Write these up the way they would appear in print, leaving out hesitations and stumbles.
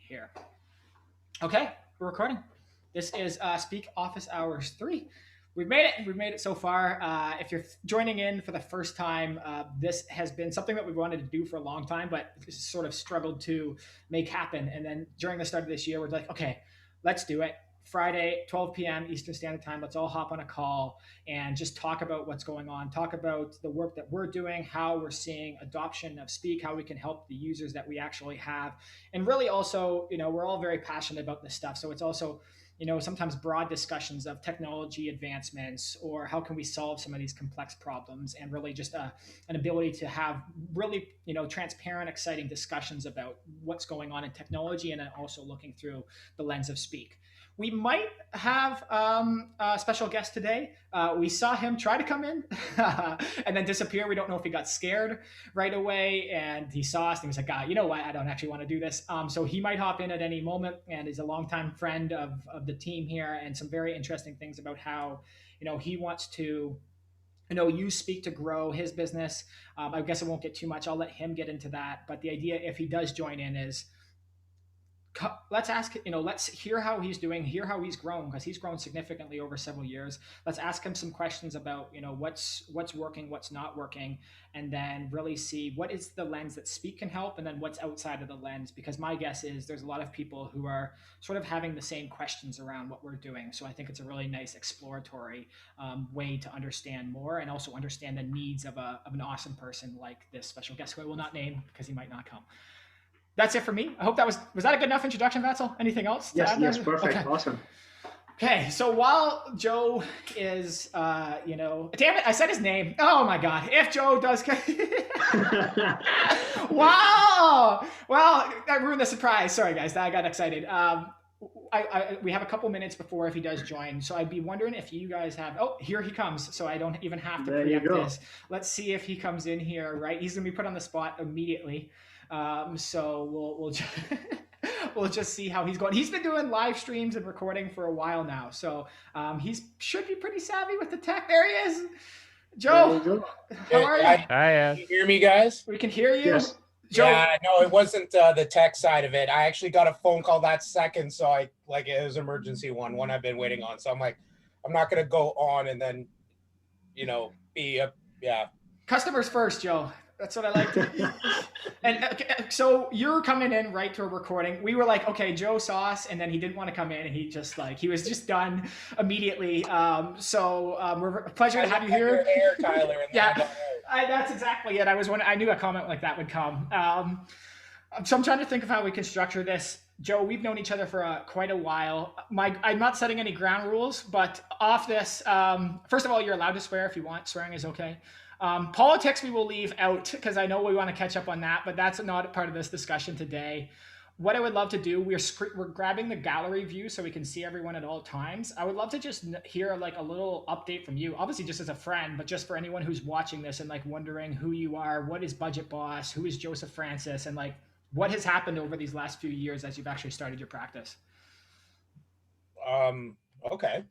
here. Okay, we're recording. This is Speak Office Hours 3. We've made it. We've made it so far. If you're joining in for the first time, this has been something that we've wanted to do for a long time, but sort of struggled to make happen. And then during the start of this year, we're like, okay, let's do it. Friday, 12 p.m. Eastern Standard Time. Let's all hop on a call and just talk about what's going on, talk about the work that we're doing, how we're seeing adoption of Speak, how we can help the users that we actually have. And really also, we're all very passionate about this stuff. So it's also, sometimes broad discussions of technology advancements or how can we solve some of these complex problems, and really just an ability to have really, transparent, exciting discussions about what's going on in technology, and then also looking through the lens of Speak. We might have a special guest today. We saw him try to come in and then disappear. We don't know if he got scared right away and he saw us and he was like, you know what? I don't actually want to do this. So he might hop in at any moment, and is a longtime friend of the team here, and some very interesting things about how, he wants to use Speak to grow his business. I guess I won't get too much. I'll let him get into that. But the idea, if he does join in, is let's ask, let's hear how he's doing, hear how he's grown, because he's grown significantly over several years. Let's ask him some questions about, what's working, what's not working, and then really see what is the lens that Speak can help, and then what's outside of the lens, because my guess is there's a lot of people who are sort of having the same questions around what we're doing. So I think it's a really nice exploratory way to understand more, and also understand the needs of an awesome person like this special guest, who I will not name because he might not come. That's it for me. I hope was that a good enough introduction, 𝗲𝗲? Anything else? Yes, perfect. Okay. Awesome. Okay, so while Joe is, damn it, I said his name. Oh my God, if Joe does, wow, well, I ruined the surprise. Sorry guys, I got excited. We have a couple minutes before if he does join, so I'd be wondering if you guys have. Oh, here he comes, so I don't even have to preempt this. Let's see if he comes in here. Right, he's gonna be put on the spot immediately. So we'll just see how he's going. He's been doing live streams and recording for a while now, so he should be pretty savvy with the tech. There he is, Joe. How are you? Hi. Can you hear me, guys? We can hear you. Yes. Joe. Yeah, no, it wasn't the tech side of it. I actually got a phone call that second, so it was an emergency one I've been waiting on. So I'm like, I'm not gonna go on and then, Customers first, Joe. That's what I like to. And so you're coming in right to a recording. We were like, okay, Joe saw us, and then he didn't want to come in, and he was just done immediately. We're a pleasure to have you here. Hair, Tyler, and yeah, that's exactly it. I knew a comment like that would come. So I'm trying to think of how we can structure this. Joe, we've known each other for quite a while. I'm not setting any ground rules, but off this, first of all, you're allowed to swear if you want. Swearing is okay. Politics we will leave out, because I know we want to catch up on that, but that's not part of this discussion today. What I would love to do, we're grabbing the gallery view so we can see everyone at all times. I would love to just hear a little update from you, obviously just as a friend, but just for anyone who's watching this and wondering who you are, what is Budget Boss, who is Joseph Francis, and what has happened over these last few years as you've actually started your practice. Okay.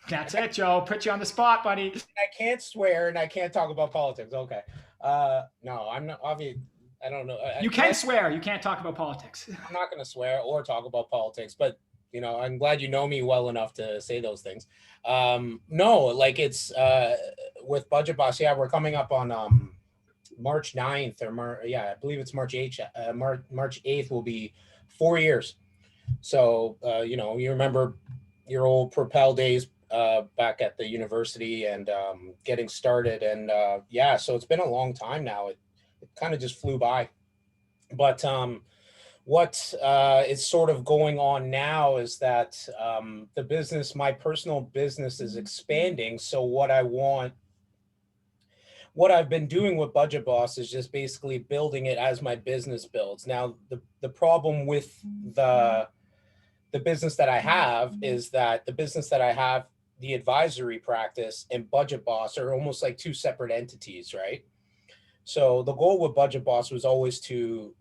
That's it, Joe. Put you on the spot, buddy. I can't swear and I can't talk about politics. Okay. No, I'm not. Obviously, I don't know. You can swear. You can't talk about politics. I'm not going to swear or talk about politics, but I'm glad you know me well enough to say those things. No, it's with Budget Boss. Yeah, we're coming up on March 9th I believe it's March 8th. March 8th will be 4 years. So you remember your old Propel days. Back at the university and getting started, and so it's been a long time now. It kind of just flew by, but what is sort of going on now is that my personal business is expanding. So what I've been doing with Budget Boss is just basically building it as my business builds. Now the problem with the business that I have is that the advisory practice and Budget Boss are almost like two separate entities, right? So the goal with Budget Boss was always to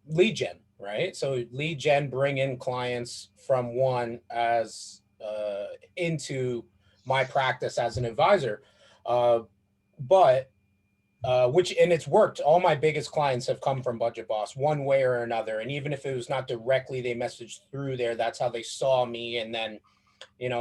lead gen, right? So lead gen, bring in clients from one as into my practice as an advisor. But and it's worked. All my biggest clients have come from Budget Boss one way or another. And even if it was not directly, they messaged through there. That's how they saw me. And then,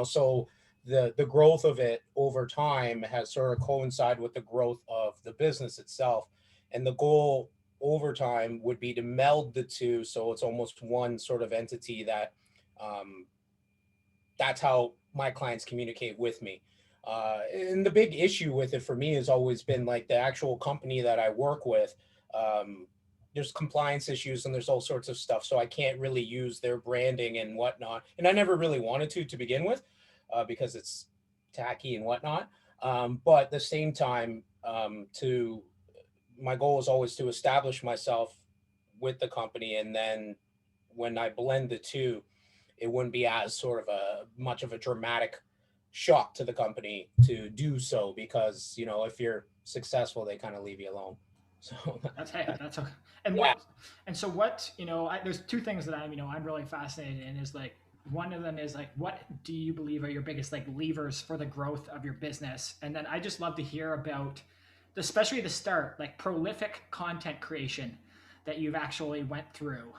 so the growth of it over time has sort of coincided with the growth of the business itself. And the goal over time would be to meld the two. So it's almost one sort of entity that, that's how my clients communicate with me. And the big issue with it for me has always been like the actual company that I work with. There's compliance issues and there's all sorts of stuff. So I can't really use their branding and whatnot. And I never really wanted to begin with, because it's tacky and whatnot. But at the same time, my goal is always to establish myself with the company. And then when I blend the two, it wouldn't be as sort of much of a dramatic shock to the company to do so, because if you're successful, they kind of leave you alone. So That's okay. And yeah. what there's two things that I'm really fascinated in. Is like, one of them is like, what do you believe are your biggest like levers for the growth of your business? And then I just love to hear about, especially the start, like prolific content creation that you've actually went through.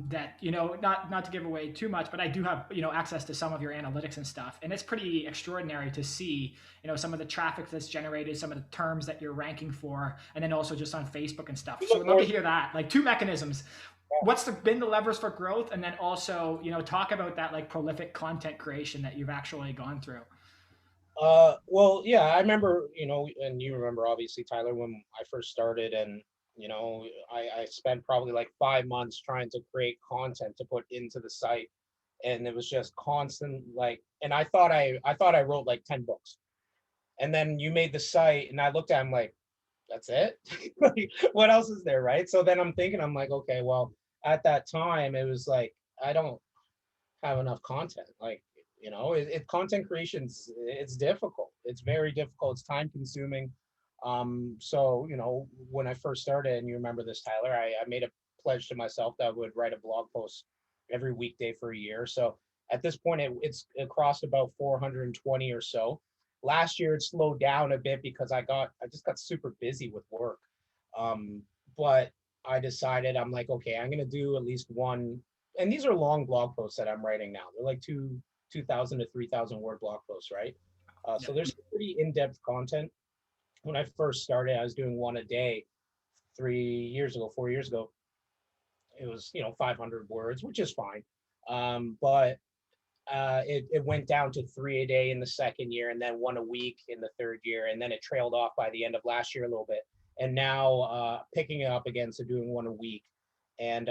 That not to give away too much, but I do have access to some of your analytics and stuff, and it's pretty extraordinary to see some of the traffic that's generated, some of the terms that you're ranking for, and then also just on Facebook and stuff. So I'd love to hear that, like two mechanisms. What's been the levers for growth, and then also talk about that like prolific content creation that you've actually gone through. Well, yeah, I remember, and you remember obviously, Tyler, when I first started, and I spent probably like 5 months trying to create content to put into the site, and it was just constant, like, and I thought I wrote like 10 books, and then you made the site, and I looked at him like, that's it. Like, what else is there, right? So then I'm like, okay, well, at that time it was like, I don't have enough content. Like, content creation's, it's difficult. It's very difficult. It's time consuming. So, when I first started, and you remember this, Tyler, I made a pledge to myself that I would write a blog post every weekday for a year. So at this point, it crossed about 420 or so. Last year, it slowed down a bit because I just got super busy with work. But I decided, I'm like, okay, I'm going to do at least one. And these are long blog posts that I'm writing now. They're like 2,000 to 3,000 word blog posts, right? So there's pretty in-depth content. When I first started, I was doing one a day. 4 years ago, it was 500 words, which is fine. But it went down to 3 a day in the second year, and then 1 a week in the third year, and then it trailed off by the end of last year a little bit. And now picking it up again, so doing 1 a week. And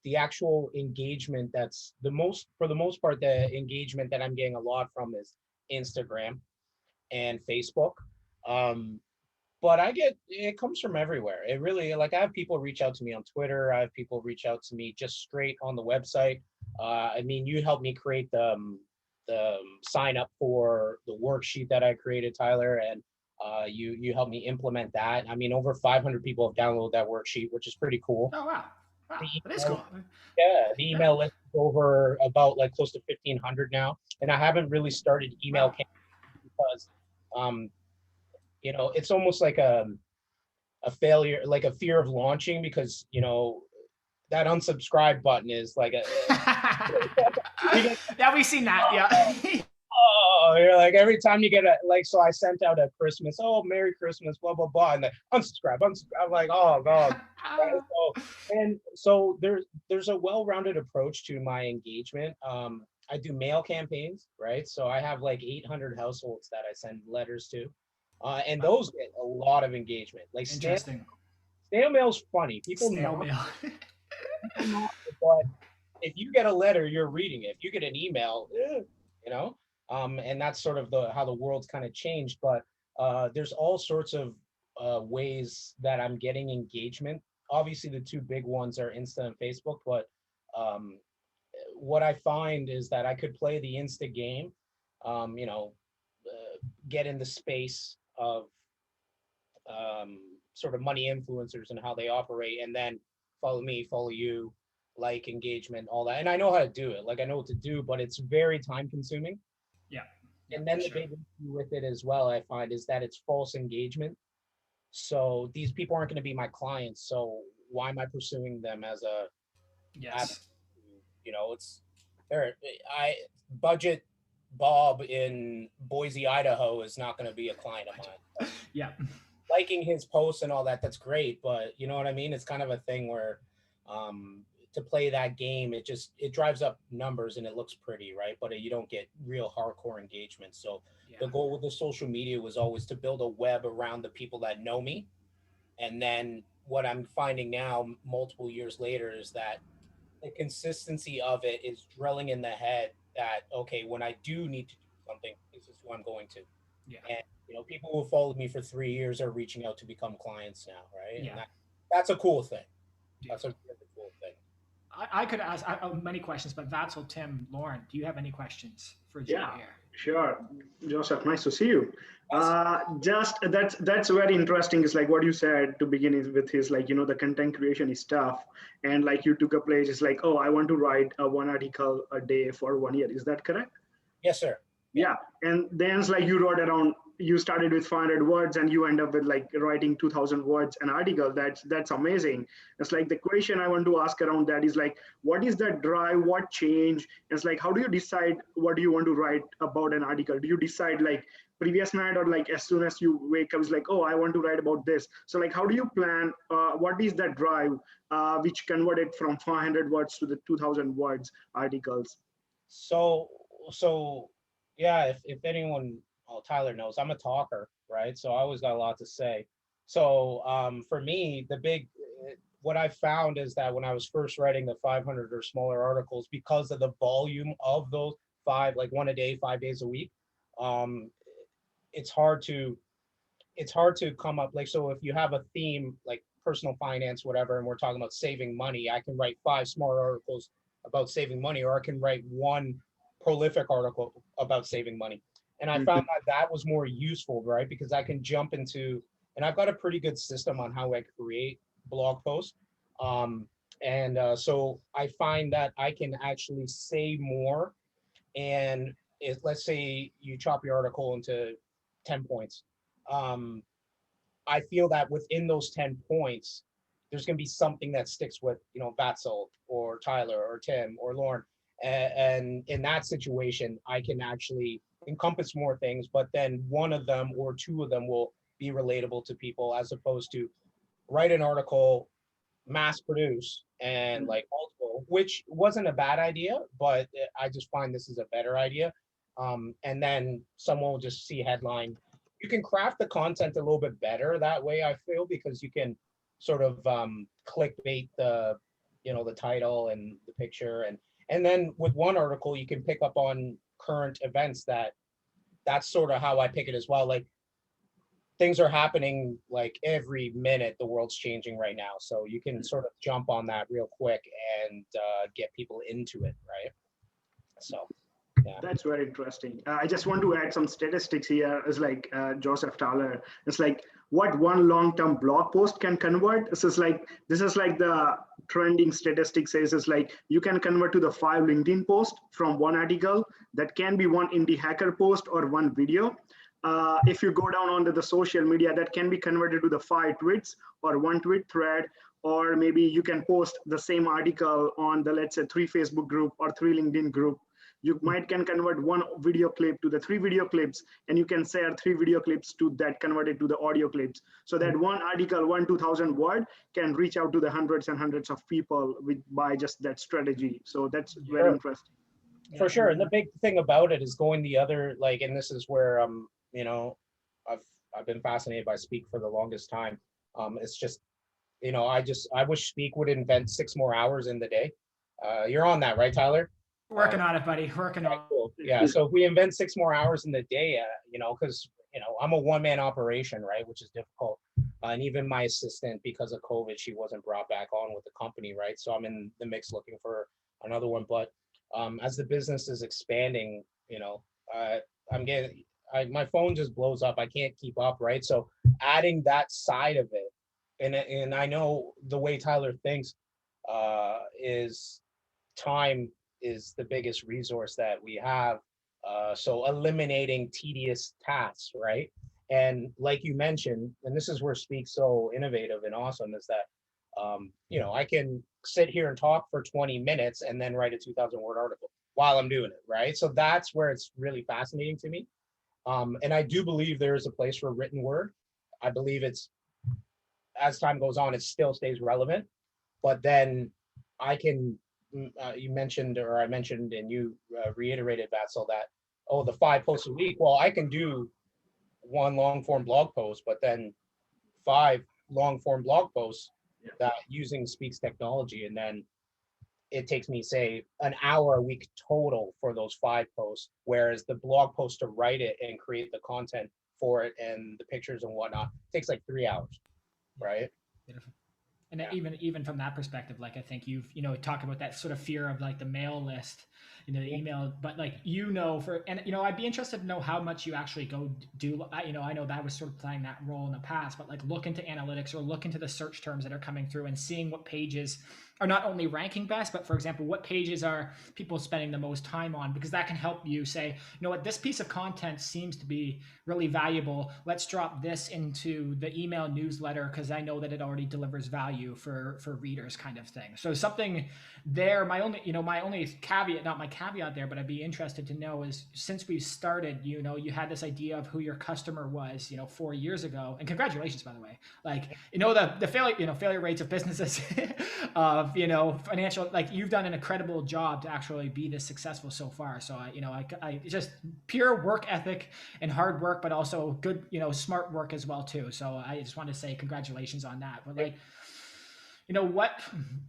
the actual engagement, for the most part, the engagement that I'm getting a lot from is Instagram and Facebook. But it comes from everywhere. It really, like, I have people reach out to me on Twitter. I have people reach out to me just straight on the website. I mean, you helped me create the sign up for the worksheet that I created, Tyler, and you helped me implement that. I mean, over 500 people have downloaded that worksheet, which is pretty cool. Oh, wow. Wow, that is cool. Yeah, the email list is over about like close to 1,500 now, and I haven't really started email campaigns because, it's almost like a failure, like a fear of launching, because that unsubscribe button is like a. Yeah, we've seen that. Yeah. Oh, you're like, every time you get so I sent out a Christmas, oh, Merry Christmas, blah, blah, blah. And then unsubscribe. I'm like, oh, God. So there's a well-rounded approach to my engagement. I do mail campaigns, right? So I have like 800 households that I send letters to. And those get a lot of engagement. Like, interesting. Snail mail's funny. People snail know. Mail. But if you get a letter, you're reading it. If you get an email, and that's sort of how the world's kind of changed. But there's all sorts of ways that I'm getting engagement. Obviously, the two big ones are Insta and Facebook. But what I find is that I could play the Insta game, get in the space of sort of money influencers and how they operate, and then follow me, follow you, like, engagement, all that. And I know how to do it. Like, I know what to do, but it's very time consuming. Yeah. And then the big issue with it as well, I find, is that it's false engagement. So these people aren't going to be my clients. So why am I pursuing them as a avenue? Yes. You know, it's there. I budget Bob in Boise, Idaho is not going to be a client of mine. Yeah. Liking his posts and all that, that's great, but you know what I mean? It's kind of a thing where um to play that game, it drives up numbers and it looks pretty, right? But you don't get real hardcore engagement. So Yeah. the goal with the social media was always to build a web around the people that know me. And then what I'm finding now, multiple years later, is that the consistency of it is drilling in the head that, okay, when I do need to do something, this is who I'm going to. Yeah. And people who followed me for 3 years are reaching out to become clients now, right? And Yeah. that's a cool thing. That's a Beautiful. really cool thing. I could ask many questions, but that's all. Tim, Lauren, do you have any questions for Joe Yeah, here? sure. Joseph, nice to see you. Yes. Just that's very interesting. Is like what you said to begin is with his like the content creation is tough, and like you took a pledge. It's like, oh, I want to write one article a day for 1 year. Is that correct? Yes, sir. Yeah. Yeah, and then it's like you wrote around. You started with 500 words, and you end up with like writing 2,000 words an article. That's amazing. It's like the question I want to ask around that is like, what is that drive? What change? It's like, how do you decide what do you want to write about an article? Do you decide like previous night or like as soon as you wake up? It's like, oh, I want to write about this. So like, how do you plan? What is that drive which converted from 500 words to the 2,000 words articles? So, so yeah, if anyone, well, Tyler knows, I'm a talker, right? So I always got a lot to say. So for me, what I found is that when I was first writing the 500 or smaller articles, because of the volume of those five, like one a day, 5 days a week, um, it's hard to come up, like, so if you have a theme like personal finance, whatever, and we're talking about saving money, I can write five smaller articles about saving money, or I can write one prolific article about saving money. And I found Mhm. that that was more useful, right? Because I can jump into, and I've got a pretty good system on how I create blog posts. Um, and so I find that I can actually say more. And if, let's say you chop your article into 10 points, um, I feel that within those 10 points, there's going to be something that sticks with, 𝗏𝗀𝗀 or Tyler or Tim or Lauren. And in that situation, I can actually encompass more things, but then one of them or two of them will be relatable to people, as opposed to write an article, mass produce, and like multiple, which wasn't a bad idea, but I just find this is a better idea. And then someone will just see headline. You can craft the content a little bit better that way, I feel, because you can sort of clickbait the title and the picture, and then with one article you can pick up on current events. That's sort of how I pick it as well. Like, things are happening like every minute. The world's changing right now, so you can sort of jump on that real quick and get people into it, right? So yeah. That's very interesting. I just want to add some statistics here. It's like Joseph Thaler. It's like what one long-term blog post can convert. This is like the trending statistic says is like you can convert to the 5 LinkedIn posts from one article. That can be one indie hacker post or one video. If you go down onto the social media, that can be converted to the 5 tweets or one tweet thread, or maybe you can post the same article on the, let's say, 3 Facebook group or 3 LinkedIn group. You might can convert one video clip to the 3 video clips, and you can share 3 video clips to that converted to the audio clips. So that one article, 2,000 word, can reach out to the hundreds and hundreds of people by just that strategy. So that's very Sure. interesting. For Yeah. sure. And the big thing about it is going the other, like, and this is where I've I've been fascinated by Speak for the longest time. It's just, I wish Speak would invent 6 more hours in the day. You're on that, right, Tyler? Working on it, buddy. Working Okay, on. cool. Yeah. So if we invent 6 more hours in the day, because I'm a one-man operation, right, which is difficult. And even my assistant, because of COVID, she wasn't brought back on with the company, right? So I'm in the mix looking for another one. But as the business is expanding, uh, I'm getting, my phone just blows up. I can't keep up, right? So adding that side of it, and I know the way Tyler thinks is time is the biggest resource that we have. So eliminating tedious tasks, right? And like you mentioned, and this is where Speak's so innovative and awesome, is that you know, I can sit here and talk for 20 minutes and then write a 2,000 word article while I'm doing it, right? So that's where it's really fascinating to me. And I do believe there is a place for written word. I believe it's, as time goes on, it still stays relevant. But then I can, you mentioned, or I mentioned, and you reiterated, Vatzel, that, oh, the 5 posts a week. Well, I can do 1 long form blog post, but then 5 long form blog posts that using Speak's technology, and then it takes me, say, an hour a week total for those 5 posts, whereas the blog post to write it and create the content for it and the pictures and whatnot takes like 3 hours, right? Beautiful. And even from that perspective, like I think you've talk about that sort of fear of like the mail list, the email, but like I'd be interested to know how much you actually go do. I know that was sort of playing that role in the past, but like look into analytics or look into the search terms that are coming through and seeing what pages are not only ranking best, but for example, what pages are people spending the most time on, because that can help you say, you know what, this piece of content seems to be really valuable. Let's drop this into the email newsletter because I know that it already delivers value for readers, kind of thing. So something there, my only caveat, not my caveat there, but I'd be interested to know is, since we started, you had this idea of who your customer was, 4 years ago, and congratulations, by the way. Like, the failure rates of businesses of financial, like, you've done an incredible job to actually be this successful so far. So I just pure work ethic and hard work, but also good, smart work as well too. So I just want to say congratulations on that. But like,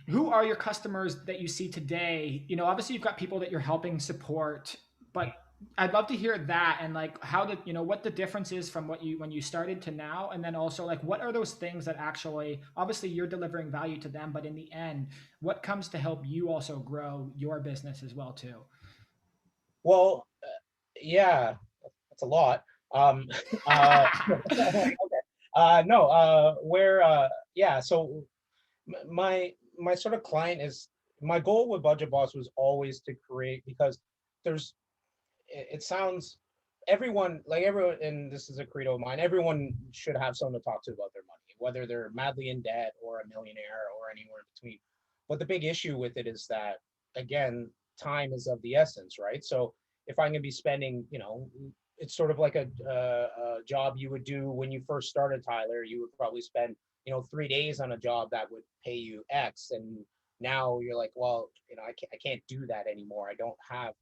who are your customers that you see today? Obviously you've got people that you're helping support, but I'd love to hear that, and like how what the difference is from when you started to now, and then also like what are those things that actually, obviously you're delivering value to them, but in the end, what comes to help you also grow your business as well too? Well, yeah, that's a lot. Okay. No, yeah, so my sort of client is, my goal with Budget Boss was always to create, because it sounds, everyone, and this is a credo of mine, everyone should have someone to talk to about their money, whether they're madly in debt or a millionaire or anywhere in between. But the big issue with it is that, again, time is of the essence, right? So if I'm going to be spending, it's sort of like a job you would do when you first started, Tyler. You would probably spend 3 days on a job that would pay you X, and now you're like, well, I can't do that anymore. I don't have,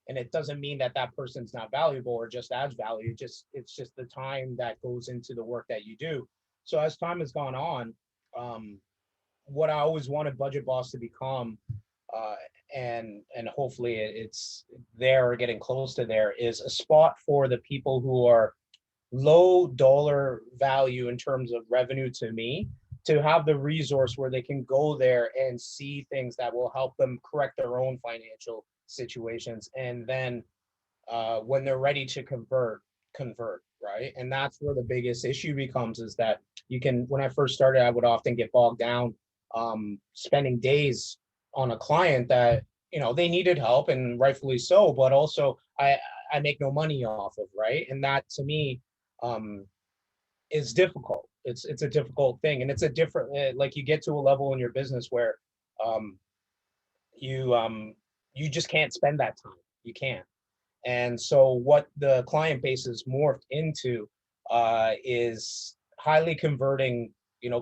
and it doesn't mean that that person's not valuable or just adds value. It's just the time that goes into the work that you do. So as time has gone on, what I always wanted Budget Boss to become, and hopefully it's there or getting close to there, is a spot for the people who are low dollar value in terms of revenue to me, to have the resource where they can go there and see things that will help them correct their own financial situations, and then when they're ready to convert, right? And that's where the biggest issue becomes, is that when I first started, I would often get bogged down spending days on a client that they needed help, and rightfully so, but also I make no money off of, right? And that to me is difficult. It's a difficult thing, and it's a different, like, you get to a level in your business where you just can't spend that time. You can't. And so what the client base is morphed into is highly converting.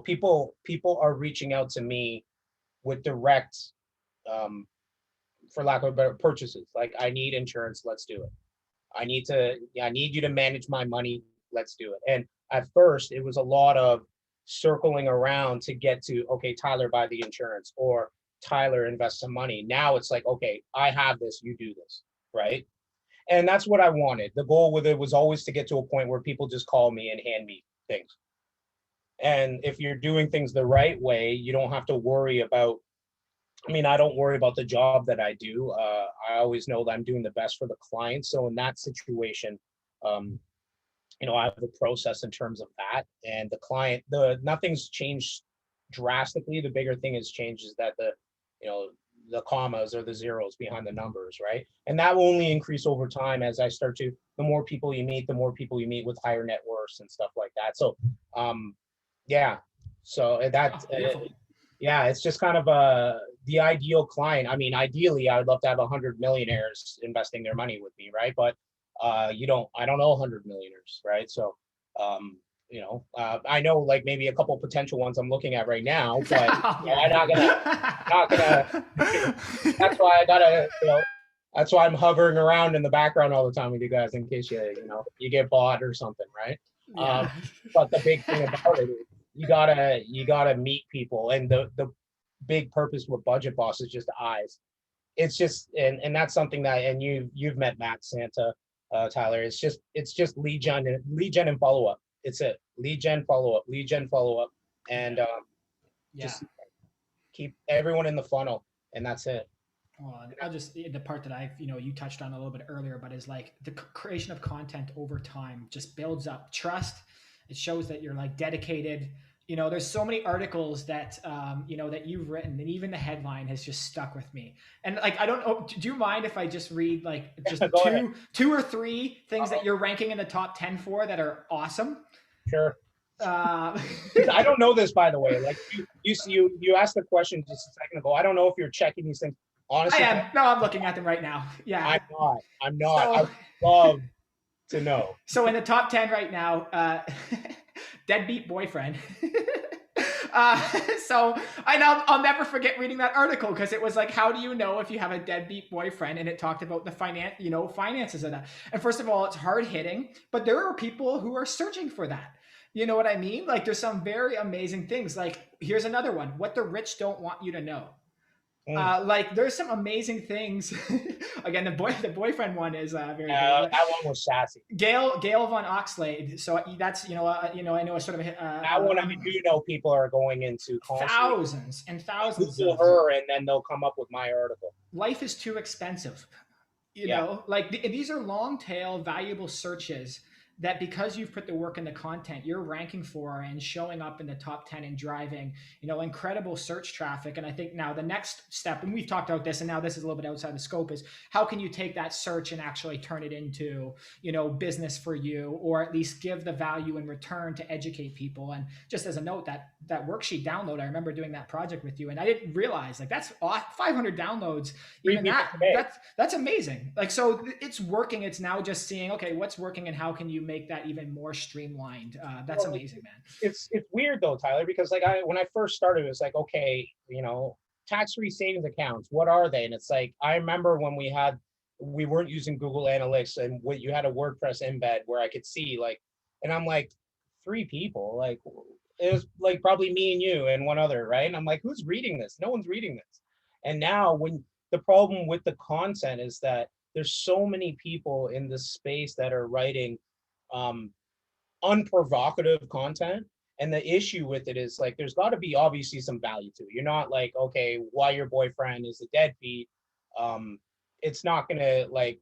People are reaching out to me with direct, for lack of better, purchases. Like, I need insurance, let's do it. I need you to manage my money, let's do it. And at first it was a lot of circling around to get to, okay, Tyler, buy the insurance, or Tyler, invest some money. Now it's like, okay, I have this, you do this, right? And that's what I wanted. The goal with it was always to get to a point where people just call me and hand me things. And if you're doing things the right way, you don't have to worry about, I don't worry about the job that I do. I always know that I'm doing the best for the client. So in that situation, I have a process in terms of that. And the client, nothing's changed drastically. The bigger thing has changed is that the commas or the zeros behind the numbers, right? And that will only increase over time as I start to, the more people you meet with higher net worths and stuff like that. So, yeah, so that, yeah, it's just kind of the ideal client. I mean, ideally, I would love to have 100 millionaires investing their money with me, right? But I don't know 100 millionaires, right? So, you know, I know like maybe a couple potential ones I'm looking at right now, but I'm not gonna. That's why I gotta, you know, that's why I'm hovering around in the background all the time with you guys in case you get bought or something, right? Yeah. But the big thing about it is you gotta meet people, and the big purpose with Budget Boss is just eyes. It's just, and that's something that, and you've met Matt Santa, Tyler. It's just lead gen and follow up. It's a lead gen follow up, and just keep everyone in the funnel, and that's it. Well, I'll just, the part that you touched on a little bit earlier, but is like the creation of content over time just builds up trust. It shows that you're like dedicated. There's so many articles that, that you've written, and even the headline has just stuck with me. And like, I don't know, do you mind if I just read like just two or three things that you're ranking in the top 10 for that are awesome? Sure. I don't know this, by the way. Like you asked the question just a second ago. I don't know if you're checking these things. Honestly, I am. No, I'm looking at them right now. Yeah. I'm not. So, I would love to know. So in the top 10 right now, deadbeat boyfriend. So I'll never forget reading that article, because it was like, how do you know if you have a deadbeat boyfriend? And it talked about the finances of that. And first of all, it's hard hitting, but there are people who are searching for that. You know what I mean? Like, there's some very amazing things. Like, here's another one: what the rich don't want you to know. Like, there's some amazing things. Again, the boyfriend one is very good. That one was sassy. 𝗕𝗲𝗄 so that's I know a sort of that one. I mean, people are going into thousands and thousands Google her, and then they'll come up with my article. Life is too expensive. You know, like these are long tail valuable searches that, because you've put the work in the content, you're ranking for and showing up in the top 10 and driving, incredible search traffic. And I think now the next step, and we've talked about this, and now this is a little bit outside the scope, is how can you take that search and actually turn it into, business for you, or at least give the value in return to educate people. And just as a note, that worksheet download, I remember doing that project with you, and I didn't realize, like, that's 500 downloads. Even that's amazing. Like, so it's working. It's now just seeing, okay, what's working and how can you make that even more streamlined. That's amazing, man. It's weird though, Tyler, because like when I first started, it was like, okay, tax-free savings accounts, what are they? And it's like, I remember when we weren't using Google Analytics, and you had a WordPress embed where I could see, like, and I'm like, 3 people, like, it was like probably me and you and one other, right? And I'm like, who's reading this? No one's reading this. And now, when the problem with the content is that there's so many people in this space that are writing unprovocative content, and the issue with it is, like, there's got to be obviously some value to it. You're not like, okay, why your boyfriend is a deadbeat, it's not gonna, like,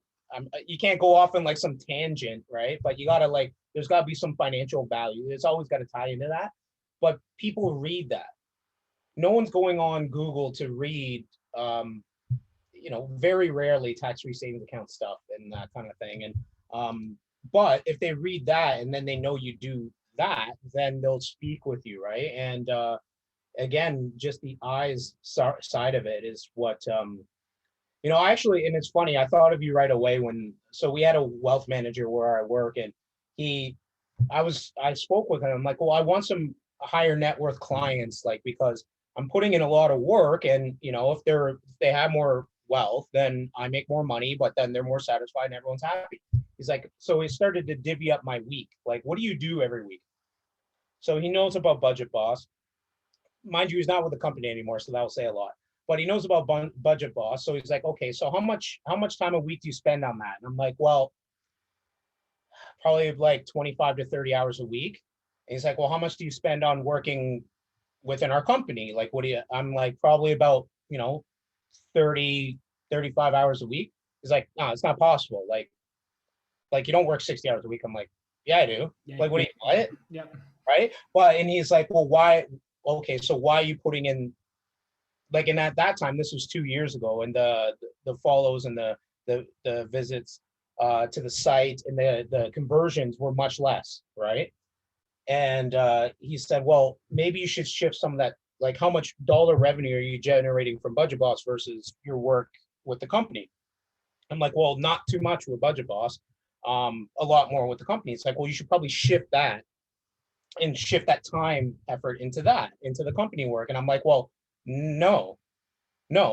you can't go off on like some tangent, right? But you gotta, like, there's got to be some financial value. It's always got to tie into that. But people read that. No one's going on Google to read very rarely tax-free savings account stuff and that kind of thing. And but if they read that and then they know you do that, then they'll speak with you, right? And again, just the eyes side of it is what, actually, and it's funny, I thought of you right away so we had a wealth manager where I work, and I spoke with him. I'm like, well, I want some higher net worth clients, like, because I'm putting in a lot of work, and, if they have more wealth, then I make more money, but then they're more satisfied and everyone's happy. He's like, so he started to divvy up my week. Like, what do you do every week? So he knows about Budget Boss. Mind you, he's not with the company anymore, so that will say a lot. But he knows about Budget Boss. So he's like, okay, so how much time a week do you spend on that? And I'm like, well, probably like 25 to 30 hours a week. And he's like, well, how much do you spend on working within our company? Like, I'm like, probably about, 30, 35 hours a week. He's like, no, it's not possible. Like you don't work 60 hours a week. I'm like, yeah, I do. Yeah, like, what do you what? Yeah. Right. But, and he's like, well, why? Okay, so why are you putting in like, and at that time, this was 2 years ago, and the follows and the visits to the site and the conversions were much less, right? And he said, well, maybe you should shift some of that, like how much dollar revenue are you generating from Budget Boss versus your work with the company? I'm like, well, not too much with Budget Boss, a lot more with the company. It's like, well, you should probably shift that and shift that time effort into the company work. And I'm like, well, no,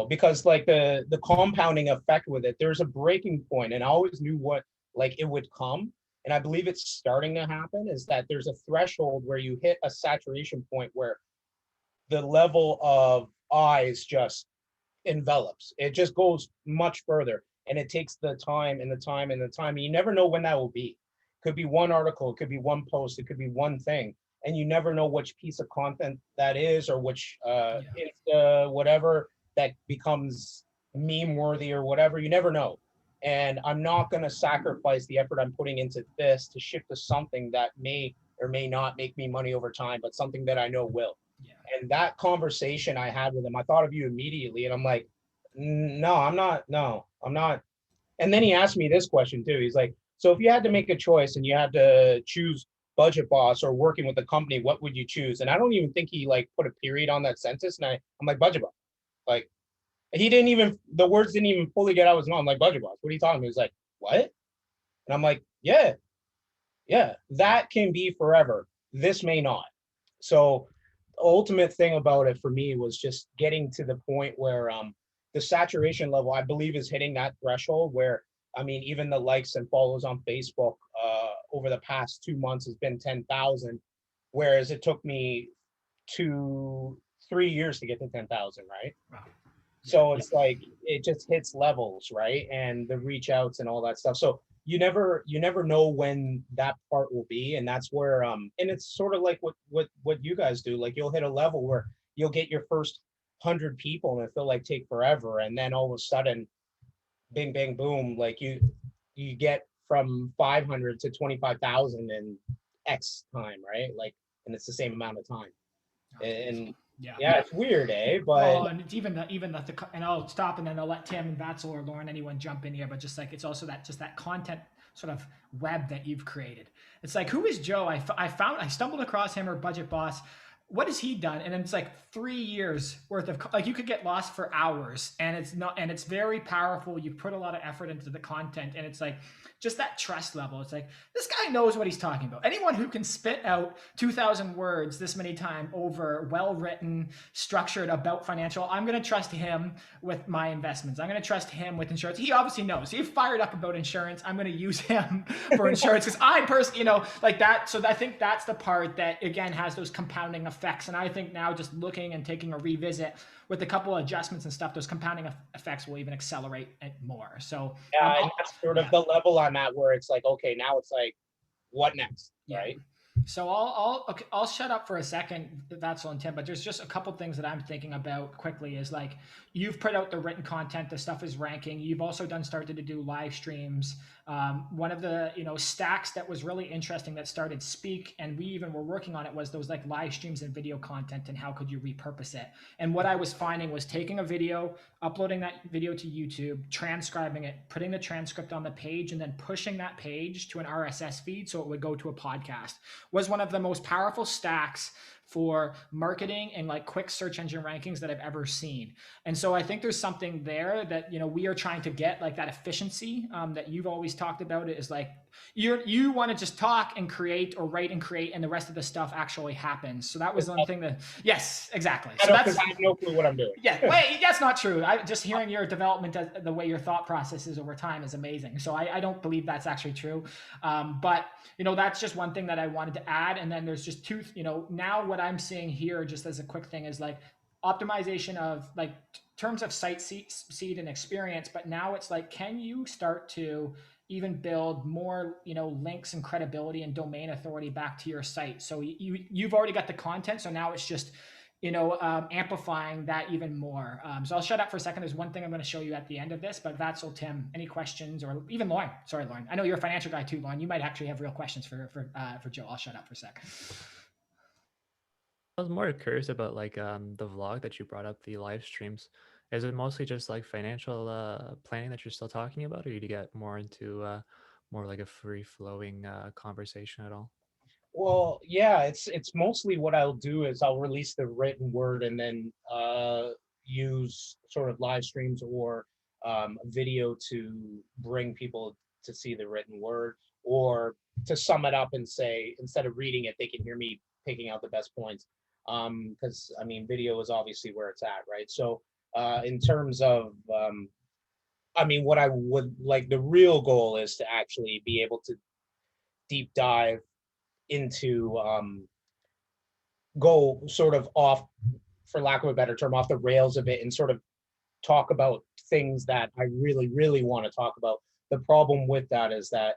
because like the compounding effect with it, there's a breaking point, and I always knew what, like, it would come. And I believe it's starting to happen, is that there's a threshold where you hit a saturation point where the level of eyes just envelops. It just goes much further, and it takes the time and the time and the time. And you never know when that will be. Could be one article, it could be one post, it could be one thing. And you never know which piece of content that is, or which whatever that becomes meme worthy or whatever. You never know. And I'm not going to sacrifice the effort I'm putting into this to shift to something that may or may not make me money over time, but something that I know will. Yeah. And that conversation I had with him, I thought of you immediately, and I'm like, no, I'm not. And then he asked me this question too. He's like, so if you had to make a choice and you had to choose Budget Boss or working with the company, what would you choose? And I don't even think he like put a period on that sentence. And I'm like, Budget Boss. Like, he didn't even, the words didn't even fully get out of his mouth. I'm like, Budget Boss, what are you talking about? He's like, what? And I'm like, yeah, that can be forever. This may not. So the ultimate thing about it for me was just getting to the point where the saturation level, I believe, is hitting that threshold where, I mean, even the likes and follows on Facebook over the past 2 months has been 10,000, whereas it took me 3 years to get to 10,000, right? Wow. So it's like, it just hits levels, right? And the reach outs and all that stuff. So you never know when that part will be. And that's where, and it's sort of like what you guys do. Like, you'll hit a level where you'll get your first 100 people and it feel like take forever. And then all of a sudden, bing, bang, boom, like you get from 500 to 25,000 in X time, right? Like, and it's the same amount of time. And yeah, it's weird, eh? But well, and it's even and I'll stop and then I'll let Tim and Vatzel or Lauren, anyone jump in here. But just like, it's also that content sort of web that you've created. It's like, who is Joe? I stumbled across him or Budget Boss. What has he done? And it's like 3 years worth of, like, you could get lost for hours, and it's very powerful. You put a lot of effort into the content, and it's like, just that trust level. It's like, this guy knows what he's talking about. Anyone who can spit out 2,000 words this many times over well-written, structured about financial, I'm going to trust him with my investments. I'm going to trust him with insurance. He obviously knows. He's fired up about insurance. I'm going to use him for insurance because I personally, like that. So I think that's the part that, again, has those compounding effects. And I think now, just looking and taking a revisit with a couple of adjustments and stuff, those compounding effects will even accelerate it more. So and that's sort of the level I'm at, where it's like, okay, now it's like, what next, right? So I'll shut up for a second, that's on Tim, but there's just a couple things that I'm thinking about quickly. Is like, you've put out the written content, the stuff is ranking. You've also started to do live streams. One of the stacks that was really interesting that started Speak, and we even were working on it, was those like live streams and video content, and how could you repurpose it. And what I was finding was taking a video, uploading that video to YouTube, transcribing it, putting the transcript on the page, and then pushing that page to an RSS feed so it would go to a podcast, was one of the most powerful stacks for marketing and like quick search engine rankings that I've ever seen. And so I think there's something there that, we are trying to get, like that efficiency that you've always talked about. It is like, you want to just talk and create, or write and create, and the rest of the stuff actually happens. So that was one thing that, yes, exactly. So I have no clue what I'm doing. Yeah, wait, that's not true. Just hearing your development, the way your thought process is over time, is amazing. So I don't believe that's actually true. But that's just one thing that I wanted to add. And then there's just two, now what I'm seeing here, just as a quick thing, is like optimization of like terms of site seed and experience. But now it's like, can you start to even build more, links and credibility and domain authority back to your site? So you've already got the content. So now it's just, amplifying that even more. So I'll shut up for a second. There's one thing I'm going to show you at the end of this, but Vatzel, Tim, any questions, or even Lauren? Sorry, Lauren. I know you're a financial guy too, Lauren. You might actually have real questions for Joe. I'll shut up for a sec. I was more curious about like the vlog that you brought up, the live streams. Is it mostly just like financial planning that you're still talking about, or do you get more into more like a free flowing conversation at all? Well, yeah, it's mostly what I'll do is I'll release the written word and then use sort of live streams or video to bring people to see the written word, or to sum it up and say, instead of reading it, they can hear me picking out the best points. Because I mean, video is obviously where it's at, right? So in terms of I mean, what I would like, the real goal is to actually be able to deep dive into go sort of off, for lack of a better term, off the rails a bit, and sort of talk about things that I really, really want to talk about. The problem with that is that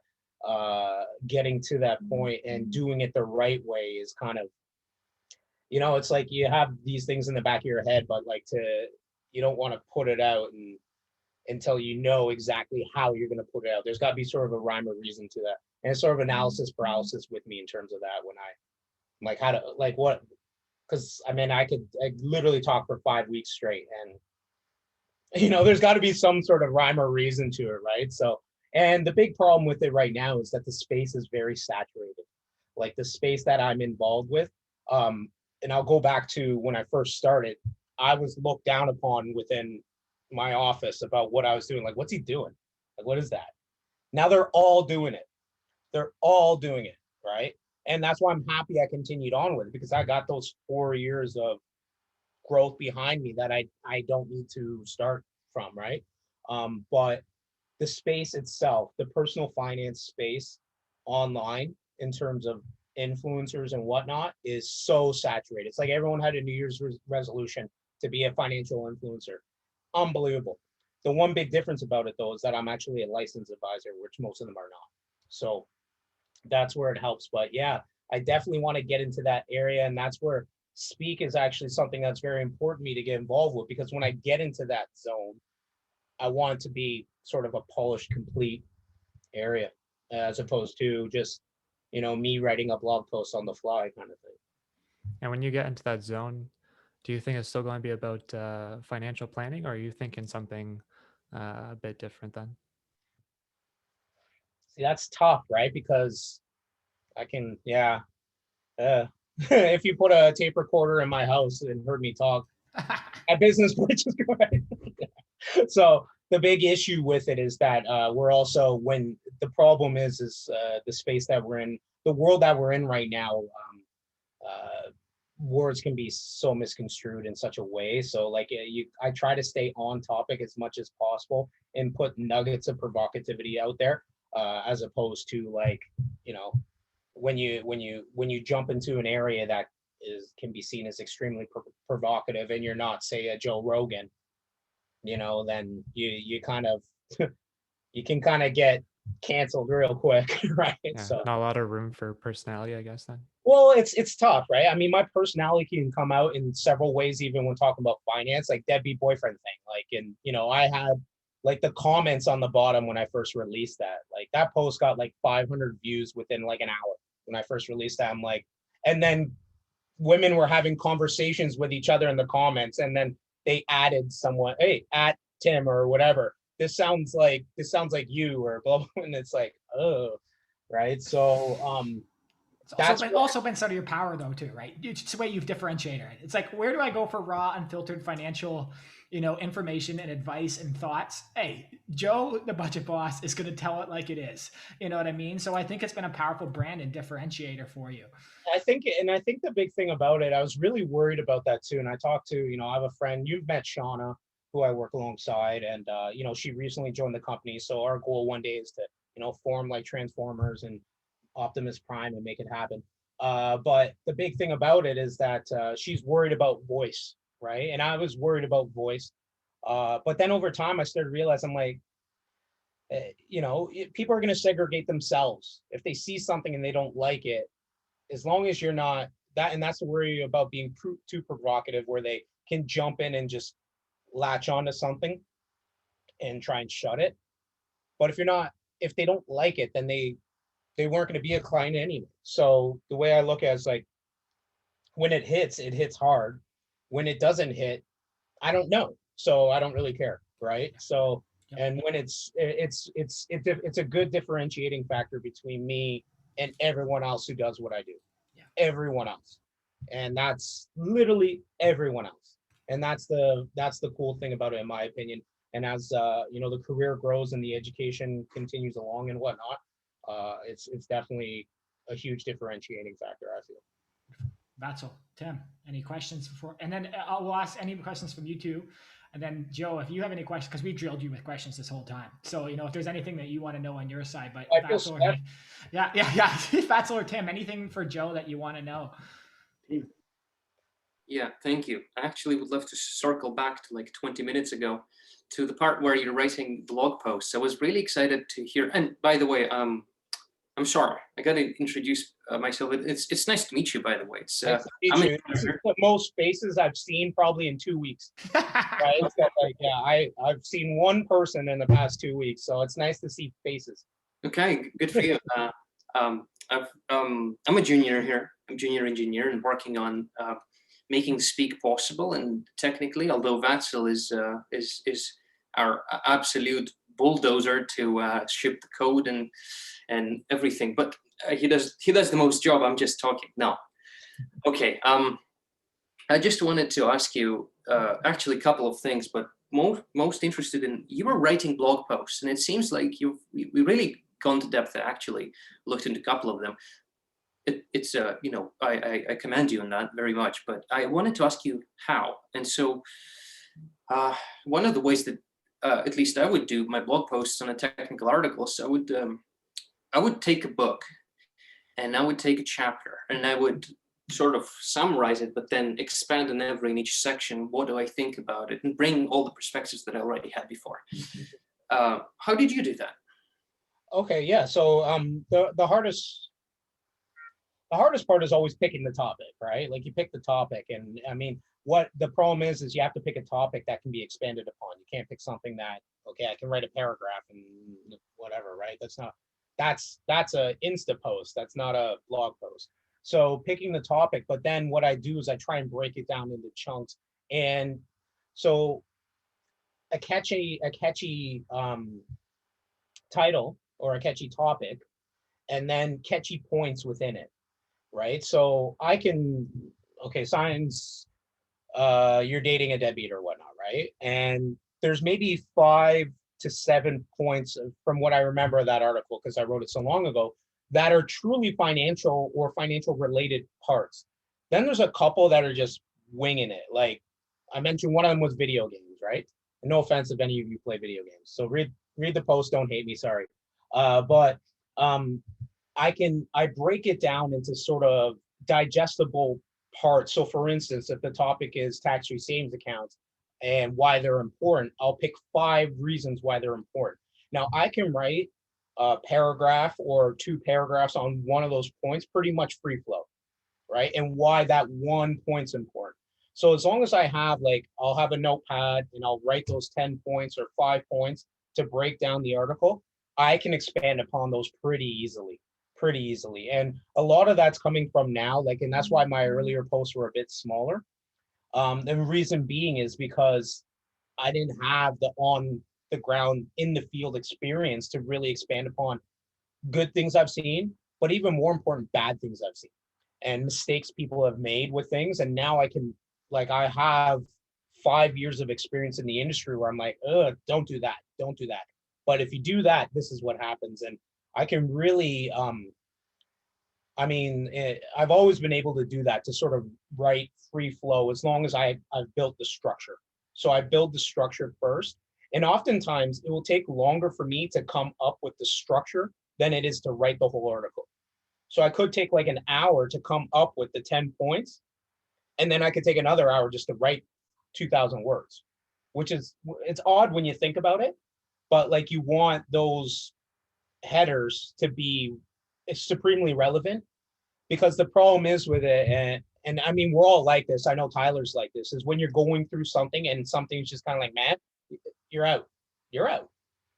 getting to that point and doing it the right way is kind of, you know, it's like you have these things in the back of your head, but like you don't want to put it out and until you know exactly how you're going to put it out. There's got to be sort of a rhyme or reason to that, and it's sort of analysis paralysis with me in terms of that, when I like how to like what, because I mean I literally talk for 5 weeks straight, and you know there's got to be some sort of rhyme or reason to it, right? So, and the big problem with it right now is that the space is very saturated, like the space that I'm involved with. And I'll go back to when I first started, I was looked down upon within my office about what I was doing. Like, what's he doing? Like, what is that? Now they're all doing it. They're all doing it, right? And that's why I'm happy I continued on with it, because I got those 4 years of growth behind me that I don't need to start from, right? But the space itself, the personal finance space online in terms of influencers and whatnot, is so saturated. It's like everyone had a New Year's resolution to be a financial influencer. Unbelievable. The one big difference about it though is that I'm actually a licensed advisor, which most of them are not. So that's where it helps. But yeah, I definitely want to get into that area, and that's where speak is actually something that's very important to me to get involved with, because when I get into that zone, I want it to be sort of a polished, complete area, as opposed to just, you know, me writing a blog post on the fly kind of thing. And when you get into that zone, do you think it's still going to be about financial planning, or are you thinking something a bit different then? See, that's tough, right? Because I can, yeah. If you put a tape recorder in my house and heard me talk, my business would just go ahead. So the big issue with it is that we're also, when the problem is the space that we're in, the world that we're in right now, words can be so misconstrued in such a way. So like I try to stay on topic as much as possible and put nuggets of provocativity out there, as opposed to, like, you know, when you jump into an area that can be seen as extremely provocative, and you're not, say, a Joe Rogan, you know, then you kind of you can kind of get canceled real quick, right? Yeah, So not a lot of room for personality, I guess then. well, it's tough, right? I mean, my personality can come out in several ways, even when talking about finance, like deadbeat boyfriend thing. Like, and you know, I had like the comments on the bottom when I first released that. Like that post got like 500 views within like an hour when I first released that. I'm like, and then women were having conversations with each other in the comments, and then they added someone, hey, at Tim or whatever. This sounds like you, or blah blah, and it's like, oh, right. So It's also been sort of your power though too, right? It's the way you've differentiated it. It's like, where do I go for raw, unfiltered financial, information and advice and thoughts? Hey, Joe, the budget boss, is going to tell it like it is. You know what I mean? So I think it's been a powerful brand and differentiator for you. I think the big thing about it, I was really worried about that too. And I talked to, I have a friend, you've met Shauna, who I work alongside, and she recently joined the company. So our goal one day is to, form like Transformers and Optimus Prime and make it happen. But the big thing about it is that she's worried about voice, right? And I was worried about voice. But then over time, I started to realize, I'm like, people are going to segregate themselves. If they see something and they don't like it, as long as you're not that, and that's the worry about being too provocative, where they can jump in and just latch onto something and try and shut it. But if they don't like it, then they weren't going to be a client anyway. So the way I look at it is like, when it hits hard. When it doesn't hit, I don't know. So I don't really care, right? So, and when it's a good differentiating factor between me and everyone else who does what I do. Yeah. Everyone else. And that's literally everyone else. And that's the cool thing about it, in my opinion. And as you know, the career grows and the education continues along and whatnot, it's definitely a huge differentiating factor, I feel. Vatzel, Tim, any questions before? And then we'll ask any questions from you two. And then Joe, if you have any questions, because we drilled you with questions this whole time. So, you know, if there's anything that you want to know on your side, but Vatzel or, yeah. Vatzel or Tim, anything for Joe that you want to know? Yeah, thank you. I actually would love to circle back to like 20 minutes ago to the part where you're writing blog posts. I was really excited to hear. And by the way, I'm sorry, I got to introduce myself. It's nice to meet you, by the way. It's the most faces I've seen probably in 2 weeks. Right? So, like, yeah, I've seen one person in the past 2 weeks, so it's nice to see faces. Okay, good for you. I'm a junior here. I'm junior engineer and working on making Speak possible. And technically, although Vatzel is our absolute bulldozer to ship the code and everything, but he does the most job. I'm just talking. No. Okay. I just wanted to ask you actually a couple of things, but most interested in, you were writing blog posts, and it seems like we really gone to depth. I actually looked into a couple of them. It's you know, I commend you on that very much, but I wanted to ask you how. And so one of the ways that at least I would do my blog posts on a technical article, so I would take a book and I would take a chapter and I would sort of summarize it, but then expand on in each section, what do I think about it, and bring all the perspectives that I already had before. How did you do that? Okay, yeah. So the hardest part is always picking the topic, right? Like, you pick the topic, and I mean, what the problem is you have to pick a topic that can be expanded upon. You can't pick something that, okay, I can write a paragraph and whatever, right? That's a Insta post. That's not a blog post. So picking the topic, but then what I do is I try and break it down into chunks. And so a catchy title or a catchy topic, and then catchy points within it, right? So I can, okay, science, you're dating a deadbeat or whatnot, right? And there's maybe 5 to 7 points from what I remember of that article, because I wrote it so long ago, that are truly financial or financial related parts. Then there's a couple that are just winging it. Like I mentioned, one of them was video games, right? And no offense if any of you play video games. So read the post, don't hate me, sorry. But I break it down into sort of digestible parts. So for instance, if the topic is tax-free savings accounts and why they're important, I'll pick 5 reasons why they're important. Now I can write a paragraph or 2 paragraphs on one of those points, pretty much free flow, right? And why that one point's important. So as long as I have, like, I'll have a notepad and I'll write those 10 points or 5 points to break down the article, I can expand upon those pretty easily. And a lot of that's coming from now, like, and that's why my earlier posts were a bit smaller. The reason being is because I didn't have the on the ground in the field experience to really expand upon good things I've seen, but even more important, bad things I've seen and mistakes people have made with things. And now I can, like, I have 5 years of experience in the industry where I'm like, don't do that. But if you do that, this is what happens. And I can really, I've always been able to do that, to sort of write free flow, as long as I've built the structure. So I build the structure first. And oftentimes it will take longer for me to come up with the structure than it is to write the whole article. So I could take like an hour to come up with the 10 points, and then I could take another hour just to write 2,000 words, which is, it's odd when you think about it, but like, you want those headers to be supremely relevant, because the problem is with it, and I mean, we're all like this, I know Tyler's like this, is when you're going through something and something's just kind of like, man, you're out,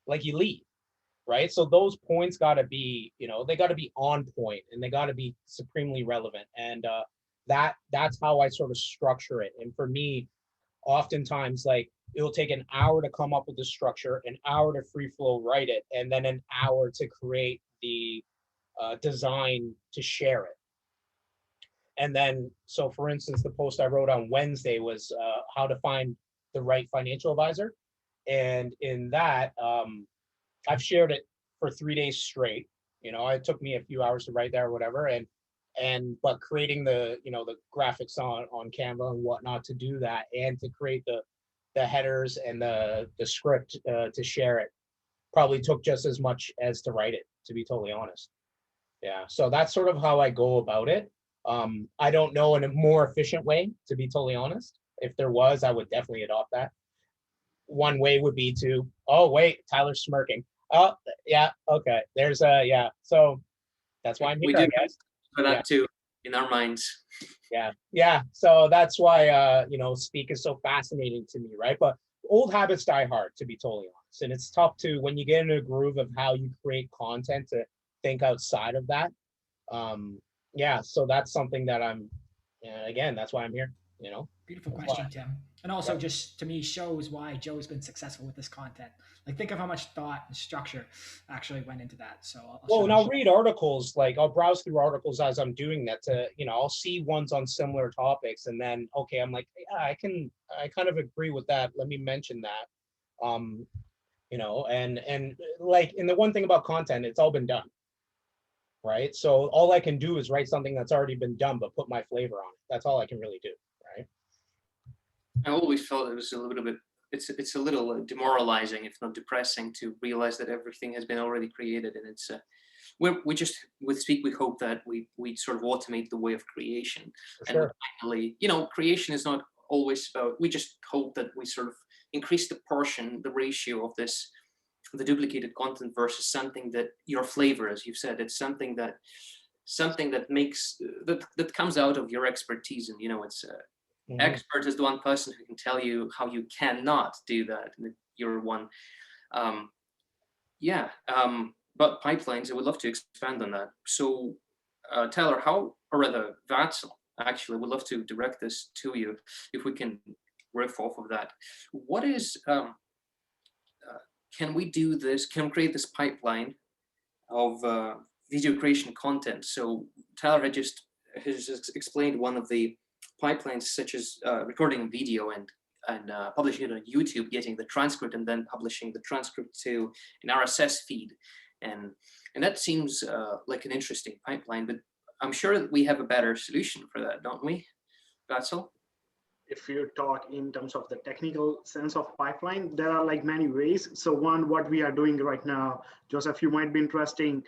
like, you leave, right? So those points got to be, you know, they got to be on point, and they got to be supremely relevant. And that's how I sort of structure it. And for me, oftentimes, like, it'll take an hour to come up with the structure, an hour to free flow write it, and then an hour to create the design to share it. And then, so for instance, the post I wrote on Wednesday was how to find the right financial advisor. And in that, I've shared it for 3 days straight. You know, it took me a few hours to write that or whatever. But creating the, you know, the graphics on Canva and whatnot to do that, and to create the headers and the script to share it, probably took just as much as to write it, to be totally honest. Yeah, so that's sort of how I go about it. I don't know in a more efficient way, to be totally honest. If there was, I would definitely adopt that. One way would be to, oh wait, Tyler's smirking. Oh yeah, okay. There's yeah. So that's why I'm here, We do I guess. for that too in our minds. Yeah. So that's why you know, Speak is so fascinating to me, right? But old habits die hard, to be totally honest. And it's tough to, when you get in a groove of how you create content, to think outside of that. Yeah, so that's something that I'm, again, that's why I'm here, you know. Beautiful question, Tim. And also just to me shows why Joe's been successful with this content. Like, think of how much thought and structure actually went into that. So and I'll read articles, like I'll browse through articles as I'm doing that to, you know, I'll see ones on similar topics, and then, okay, I'm like, yeah, I kind of agree with that. Let me mention that. You know, and like, and the one thing about content, it's all been done. Right. So all I can do is write something that's already been done, but put my flavor on it. That's all I can really do. Right. I always felt it was a little bit, it's a little demoralizing, if not depressing, to realize that everything has been already created. And it's, we just, with Speak, we hope that we sort of automate the way of creation. Sure. And finally, you know, creation is not always about, we just hope that we sort of increase the portion, the ratio of this, the duplicated content versus something that your flavor, as you've said, it's something that makes, that comes out of your expertise. And, you know, it's expert is the one person who can tell you how you cannot do that. And you're one. But pipelines, I would love to expand on that. So Tyler, or rather Vatsil, actually, would love to direct this to you, if we can riff off of that. What is, can we do this? Can we create this pipeline of video creation content? So Tyler has just explained one of the pipelines, such as recording video and publishing it on YouTube, getting the transcript, and then publishing the transcript to an RSS feed. And that seems like an interesting pipeline, but I'm sure that we have a better solution for that, don't we, Vatsil? If you talk in terms of the technical sense of pipeline, there are like many ways. So one, what we are doing right now, Joseph, you might be interesting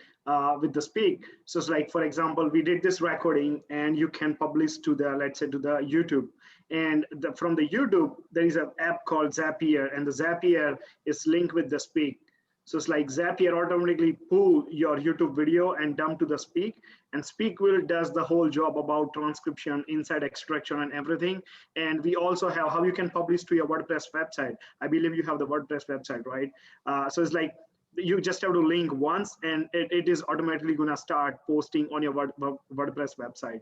with the Speak. So it's like, for example, we did this recording and you can publish to the, let's say, to the YouTube. And from the YouTube, there is an app called 𝗕𝗲𝗄𝗧, and the 𝗕𝗲𝗄𝗧 is linked with the Speak. So it's like 𝗕𝗲𝗄𝗧 automatically pull your YouTube video and dump to the Speak, and Speak will does the whole job about transcription, insight extraction, and everything. And we also have how you can publish to your WordPress website. I believe you have the WordPress website, right? So it's like you just have to link once, and it is automatically gonna start posting on your WordPress website.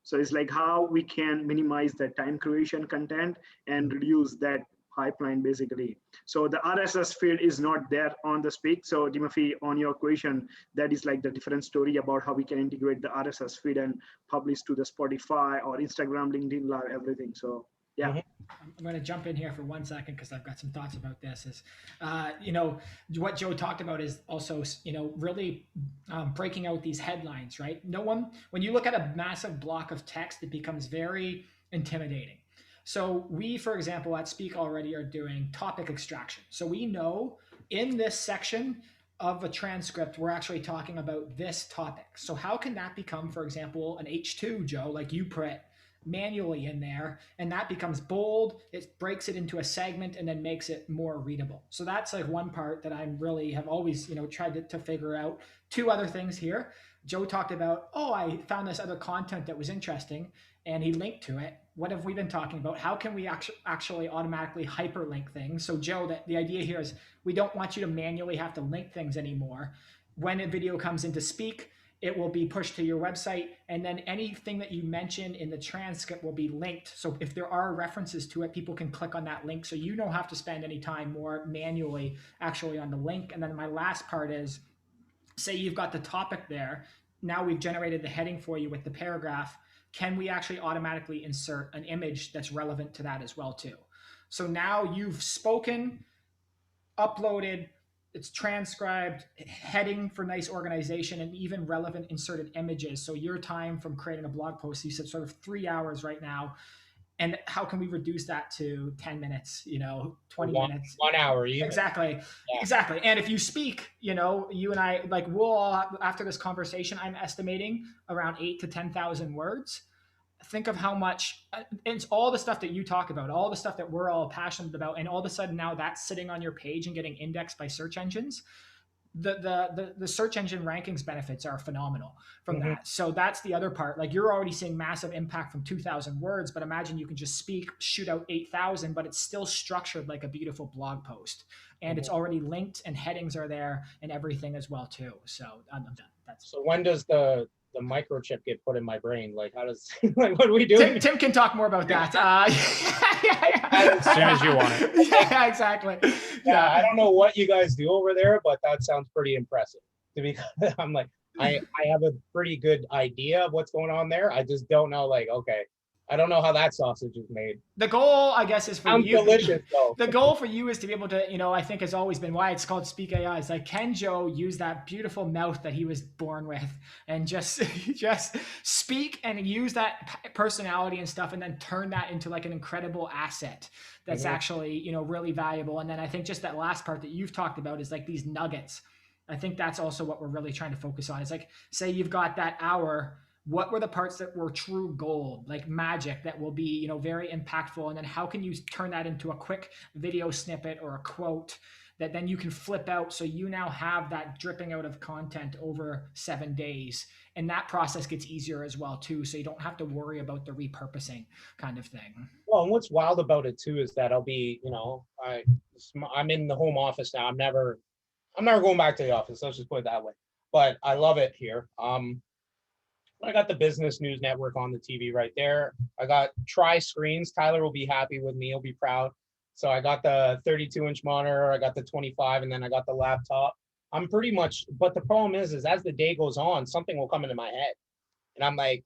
So it's like how we can minimize the time creation content and reduce that pipeline basically. So the RSS feed is not there on the Speak. So Timothy, on your question, that is like the different story about how we can integrate the RSS feed and publish to the Spotify or Instagram, LinkedIn Live, everything. So yeah. I'm going to jump in here for 1 second because I've got some thoughts about this. Is you know, what Joe talked about is also, you know, really breaking out these headlines, right? When you look at a massive block of text, it becomes very intimidating. So we, for example, at Speak already are doing topic extraction. So we know in this section of a transcript, we're actually talking about this topic. So how can that become, for example, an H2, Joe, like you put manually in there, and that becomes bold, it breaks it into a segment and then makes it more readable. So that's like one part that I really have always, you know, tried to figure out. Two other things here. Joe talked about, oh, I found this other content that was interesting, and he linked to it. What have we been talking about? How can we actually automatically hyperlink things? So Joe, the idea here is we don't want you to manually have to link things anymore. When a video comes into Speak, it will be pushed to your website, and then anything that you mention in the transcript will be linked. So if there are references to it, people can click on that link, so you don't have to spend any time more manually actually on the link. And then my last part is, say you've got the topic there. Now we've generated the heading for you with the paragraph. Can we actually automatically insert an image that's relevant to that as well too? So now you've spoken, uploaded, it's transcribed, heading for nice organization, and even relevant inserted images. So your time from creating a blog post, you said sort of 3 hours right now. And how can we reduce that to 10 minutes, 20 minutes? 1 hour even. Exactly. Yeah. Exactly. And if you speak, you and I, like, we'll all, after this conversation, I'm estimating around 8,000 to 10,000 words. Think of how much, it's all the stuff that you talk about, all the stuff that we're all passionate about, and all of a sudden now that's sitting on your page and getting indexed by search engines. The search engine rankings benefits are phenomenal from that. So that's the other part. Like, you're already seeing massive impact from 2,000 words, but imagine you can just speak, shoot out 8,000, but it's still structured like a beautiful blog post, and it's already linked, and headings are there and everything as well too. So I'm done. So when does the microchip get put in my brain? Like, how does, like, what are we doing? Tim can talk more about that. As soon as you want it. Yeah, exactly. Yeah, I don't know what you guys do over there, but that sounds pretty impressive. To be, I'm like, I have a pretty good idea of what's going on there. I just don't know, like, okay, I don't know how that sausage is made. The goal, I guess, is for Sounds you. Delicious, though. The goal for you is to be able to, I think has always been why it's called Speak AI. It's like, can Joe use that beautiful mouth that he was born with and just speak and use that personality and stuff, and then turn that into like an incredible asset that's actually, really valuable. And then I think just that last part that you've talked about is like these nuggets. I think that's also what we're really trying to focus on. It's like, say you've got that hour, what were the parts that were true gold, like magic, that will be, very impactful? And then how can you turn that into a quick video snippet or a quote that then you can flip out, so you now have that dripping out of content over 7 days. And that process gets easier as well too, so you don't have to worry about the repurposing kind of thing. Well, and what's wild about it too is that I'll be, I'm in the home office now. I'm never going back to the office. Let's just put it that way. But I love it here. I got the Business News Network on the TV right there. I got screens. Tyler will be happy with me. He'll be proud. So I got the 32-inch monitor. I got the 25, and then I got the laptop. I'm pretty much, but the problem is as the day goes on, something will come into my head. And I'm like,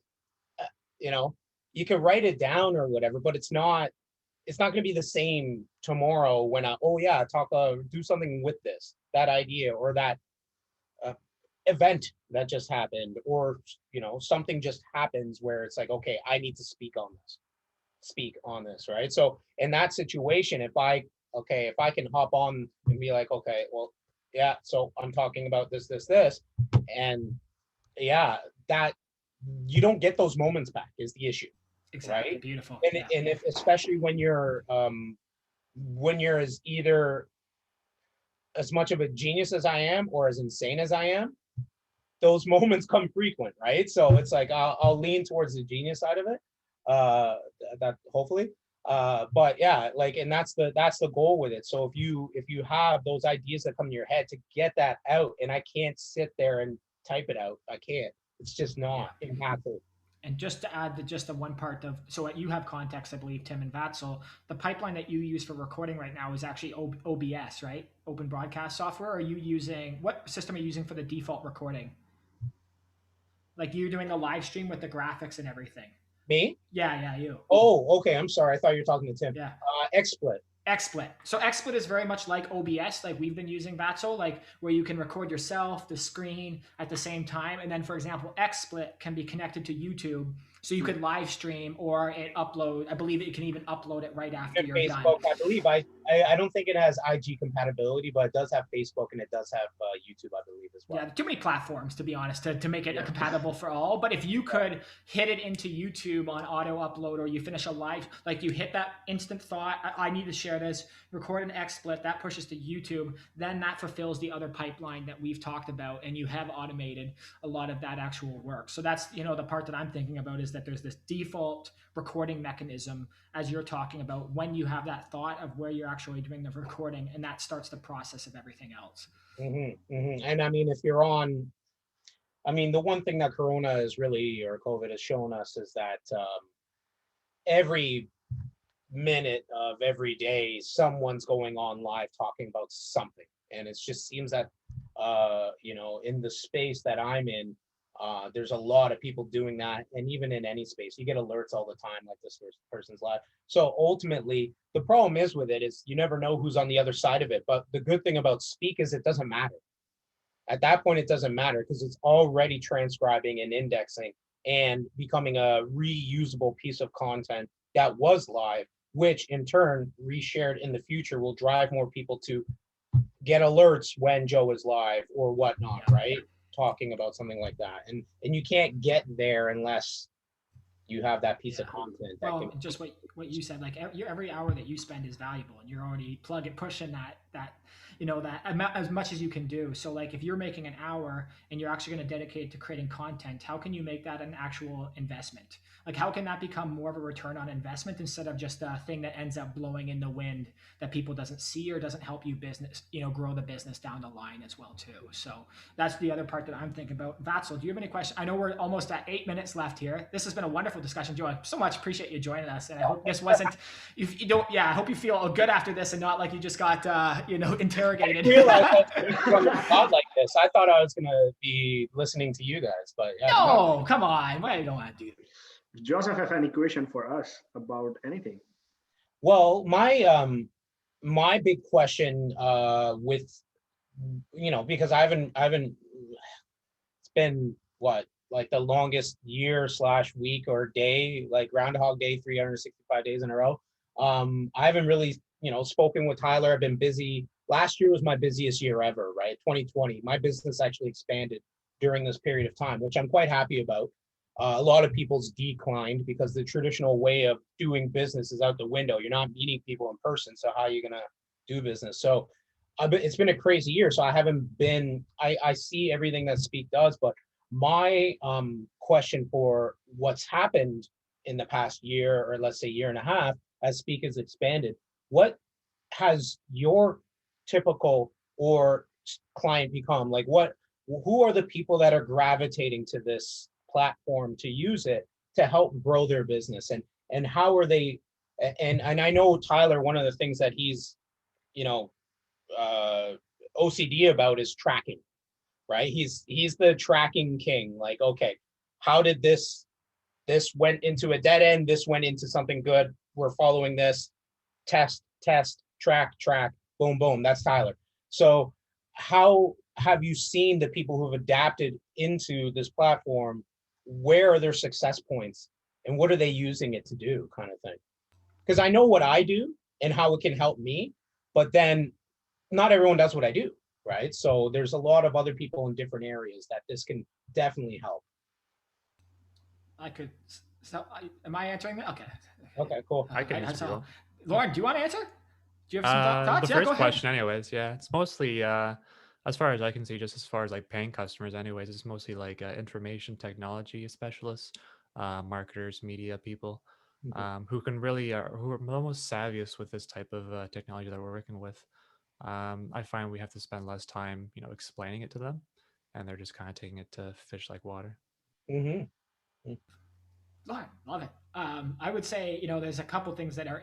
you can write it down or whatever, but it's not going to be the same tomorrow when do something with that idea, or that event that just happened, or something just happens where it's like, okay, I need to speak on this, right? So in that situation, if I can hop on and be like, okay, well, yeah, so I'm talking about this, and yeah, that you don't get those moments back is the issue. Exactly. Right? Beautiful. And if, especially when you're as either as much of a genius as I am or as insane as I am, those moments come frequent, right? So it's like I'll lean towards the genius side of it, that hopefully, but yeah, like, and that's the goal with it. So if you have those ideas that come to your head, to get that out, and I can't sit there and type it out. I can't. It's just not impactful. And just to add the one part of, so you have context, I believe, Tim and 𝗏𝗀𝗁, the pipeline that you use for recording right now is actually OBS, right? Open Broadcast Software. Are you using, what system are you using for the default recording? Like, you're doing the live stream with the graphics and everything. Me? Yeah, you. Oh, okay. I'm sorry. I thought you were talking to Tim. Yeah. XSplit. XSplit. So XSplit is very much like OBS, like we've been using 𝗏𝗁𝗁, like where you can record yourself, the screen at the same time. And then, for example, XSplit can be connected to YouTube. So you could live stream or it upload. I believe it can even upload it right after you're Facebook, done. I believe. I don't think it has IG compatibility, but it does have Facebook, and it does have YouTube, I believe, as well. Yeah, too many platforms, to be honest, to make it compatible for all. But if you could hit it into YouTube on auto upload, or you finish a live, like you hit that instant thought, I need to share this, record an XSplit, that pushes to YouTube, then that fulfills the other pipeline that we've talked about, and you have automated a lot of that actual work. So that's, the part that I'm thinking about, is that there's this default recording mechanism, as you're talking about, when you have that thought of where you're actually doing the recording, and that starts the process of everything else. And I mean, if you're on, I mean, the one thing that Corona is really, or COVID has shown us is that every minute of every day, someone's going on live talking about something. And it just seems that, you know, in the space that I'm in, there's a lot of people doing that. And even in any space, you get alerts all the time, like this person's live. So ultimately, the problem is with it is you never know who's on the other side of it. But the good thing about Speak is it doesn't matter. At that point, it doesn't matter because it's already transcribing and indexing and becoming a reusable piece of content that was live, which in turn, reshared in the future will drive more people to get alerts when Joe is live or whatnot, right? Talking about something like that. And you can't get there unless you have that piece of content. That well, just what you said, like every hour that you spend is valuable, and you're already pushing that you know, that as much as you can do. So like if you're making an hour and you're actually going to dedicate it to creating content, how can you make that an actual investment? Like how can that become more of a return on investment instead of just a thing that ends up blowing in the wind that people doesn't see or doesn't help you business, you know, grow the business down the line as well too. So that's the other part that I'm thinking about. Vatsil, do you have any questions? I know we're almost at 8 minutes left here. This has been a wonderful discussion, Joe. I so much appreciate you joining us, and I hope this wasn't. If you don't, yeah, I hope you feel good after this, and not like you just got you know, interrogated. I realized on the pod like this. I thought I was gonna be listening to you guys, but yeah, no, come on, why you don't want to do that? Joseph have an question for us about anything? Well, my big question with, you know, because I haven't it's been what, like the longest year / week or day, like Groundhog Day, 365 days in a row. I haven't really, you know, spoken with Tyler. I've been busy. Last year was my busiest year ever, right? 2020. My business actually expanded during this period of time, which I'm quite happy about. A lot of people's declined because the traditional way of doing business is out the window. You're not meeting people in person, so how are you gonna do business? So it's been a crazy year. So I haven't been. I see everything that Speak does, but my question for what's happened in the past year, or let's say year and a half, as Speak has expanded, what has your typical or client become? Like who are the people that are gravitating to this platform to use it to help grow their business, and how are they? And I know Tyler, one of the things that he's, you know, OCD about is tracking, right? He's the tracking king. Like, okay, how did this went into a dead end, this went into something good, we're following this, test, track, boom, boom. That's Tyler. So how have you seen the people who've adapted into this platform? Where are their success points, and what are they using it to do, kind of thing? Because I know what I do and how it can help me, but then not everyone does what I do, right? So there's a lot of other people in different areas that this can definitely help. I could. So, am I answering that? Okay. Okay, cool. I can answer. Lauren, do you want to answer? Do you have some thoughts? The Yeah, first go ahead. question, anyways. Yeah, it's mostly, as far as I can see, just as far as like paying customers, anyways, it's mostly like information technology specialists, marketers, media people, who can really who are the most savviest with this type of technology that we're working with. I find we have to spend less time, you know, explaining it to them, and they're just kind of taking it to fish like water. Love it. I would say, you know, there's a couple things that are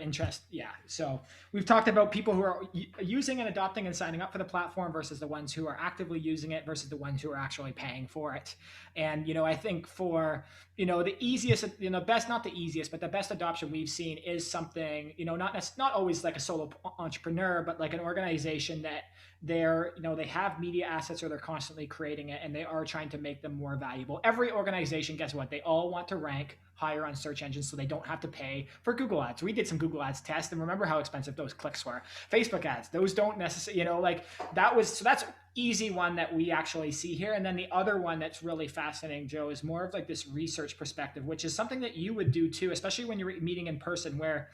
Yeah. So we've talked about people who are using and adopting and signing up for the platform versus the ones who are actively using it versus the ones who are actually paying for it. And, you know, I think for, you know, the easiest, you know, not the easiest, but the best adoption we've seen is something, you know, not always like a solo entrepreneur, but like an organization that they're, you know, they have media assets or they're constantly creating it and they are trying to make them more valuable. Every organization, guess what? They all want to rank higher on search engines so they don't have to pay for Google ads. We did some Google ads tests and remember how expensive those clicks were. Facebook ads, those don't necessarily, you know, like that was, so that's easy one that we actually see here. And then the other one that's really fascinating, Joe, is more of like this research perspective, which is something that you would do too, especially when you're meeting in person, where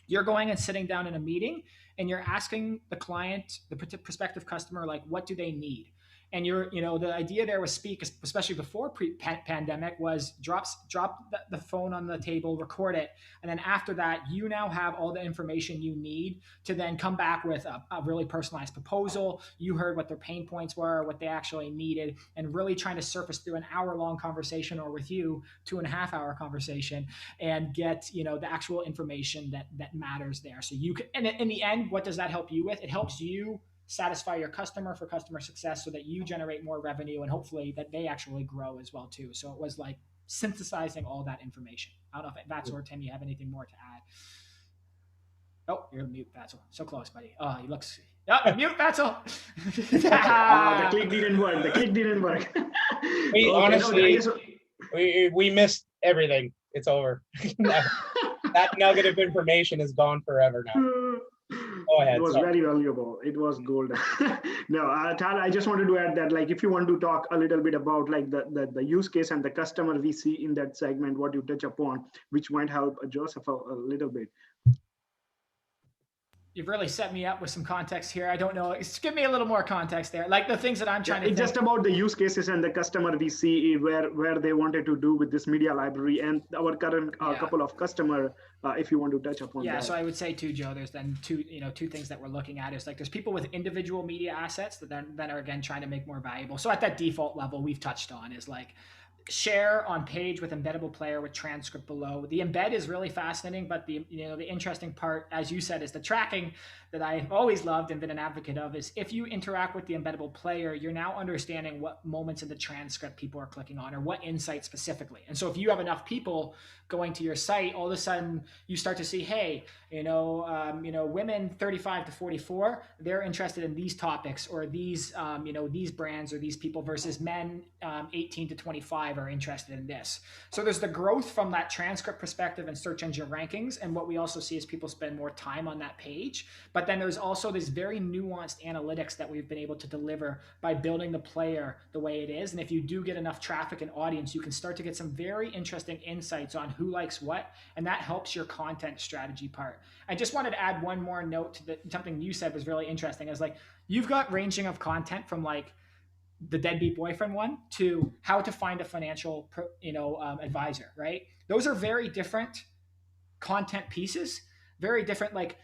you're going and sitting down in a meeting and you're asking the client, the prospective customer, like, what do they need? And the idea there with Speak, especially before pandemic, was drop the phone on the table, record it, and then after that, you now have all the information you need to then come back with a really personalized proposal. You heard what their pain points were, what they actually needed, and really trying to surface through an hour-long conversation, or with you, 2.5-hour conversation, and get the actual information that matters there. So you can, and in the end, what does that help you with? It helps you satisfy your customer for customer success, so that you generate more revenue, and hopefully that they actually grow as well too. So it was like synthesizing all that information. I don't know if that's, or Tim, you have anything more to add? Oh, you're mute, Vatzel. So close, buddy. Oh, he looks. Oh, mute, Vatzel. The click didn't work. The click didn't work. We honestly, no, we missed everything. It's over. That nugget of information is gone forever now. Go ahead. It was very valuable. It was gold. No, Tal, I just wanted to add that, like, if you want to talk a little bit about like the use case and the customer we see in that segment, what you touch upon, which might help Joseph a little bit. You've really set me up with some context here. I don't know. Just give me a little more context there. Like the things that I'm trying to It's just about the use cases and the customer we see where they wanted to do with this media library and our current couple of customer, if you want to touch upon that. Yeah, so I would say too, Joe, there's then two things that we're looking at is like there's people with individual media assets that then are again trying to make more valuable. So at that default level we've touched on is like share on page with embeddable player with transcript below. The embed is really fascinating, but the interesting part, as you said, is the tracking that I've always loved and been an advocate of. Is if you interact with the embeddable player, you're now understanding what moments in the transcript people are clicking on, or what insight specifically. And so if you have enough people going to your site, all of a sudden you start to see, hey, women 35 to 44, they're interested in these topics, or these these brands or these people, versus men 18 to 25 are interested in this. So there's the growth from that transcript perspective and search engine rankings. And what we also see is people spend more time on that page. But then there's also this very nuanced analytics that we've been able to deliver by building the player the way it is. And if you do get enough traffic and audience, you can start to get some very interesting insights on who likes what. And that helps your content strategy part. I just wanted to add one more note to something you said was really interesting. Is like, you've got ranging of content from like the deadbeat boyfriend one to how to find a financial advisor, right? Those are very different content pieces, very different, like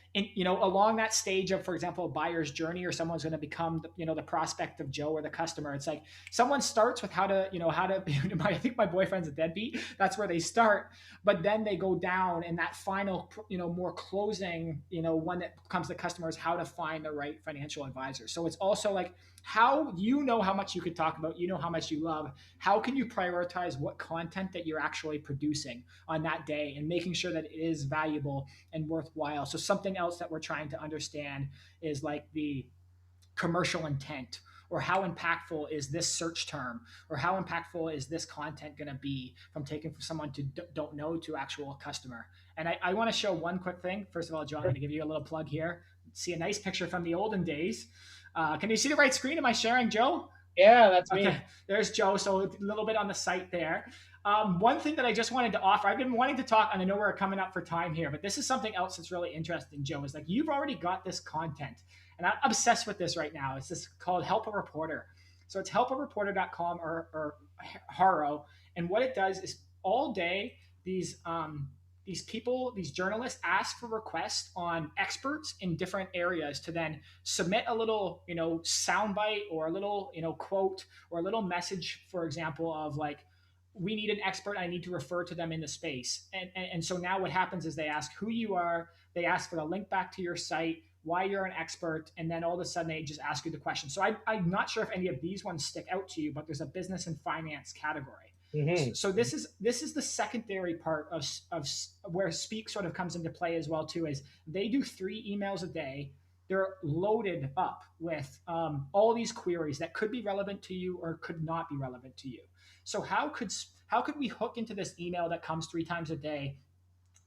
along that stage of, for example, a buyer's journey, or someone's going to become the prospect of Joe or the customer. It's like someone starts with how to I think my boyfriend's a deadbeat. That's where they start, but then they go down, and that final more closing one that becomes the customer is how to find the right financial advisor. So it's also like, how how much you could talk about, how much you love, how can you prioritize what content that you're actually producing on that day, and making sure that it is valuable and worthwhile. So something else that we're trying to understand is like the commercial intent, or how impactful is this search term, or how impactful is this content going to be from taking from someone to don't know to actual customer. And I want to show one quick thing. First of all, John, I'm going to give you a little plug here. See a nice picture from the olden days. Can you see the right screen? Am I sharing, Joe? Yeah, that's me. Okay, there's Joe. So a little bit on the site there. One thing that I just wanted to offer, I've been wanting to talk, and I know we're coming up for time here, but this is something else that's really interesting, Joe, is like, you've already got this content, and I'm obsessed with this right now. It's this called Help a Reporter. So it's helpareporter.com or Haro. And what it does is all day, these people, these journalists ask for requests on experts in different areas to then submit a little, soundbite, or a little, quote, or a little message, for example, of like, we need an expert, I need to refer to them in the space. And so now what happens is they ask who you are, they ask for the link back to your site, why you're an expert, and then all of a sudden they just ask you the question. So I'm not sure if any of these ones stick out to you, but there's a business and finance category. Mm-hmm. So this is the secondary part of where Speak sort of comes into play as well too, is they do 3 emails a day. They're loaded up with all these queries that could be relevant to you or could not be relevant to you. So how could we hook into this email that comes 3 times a day?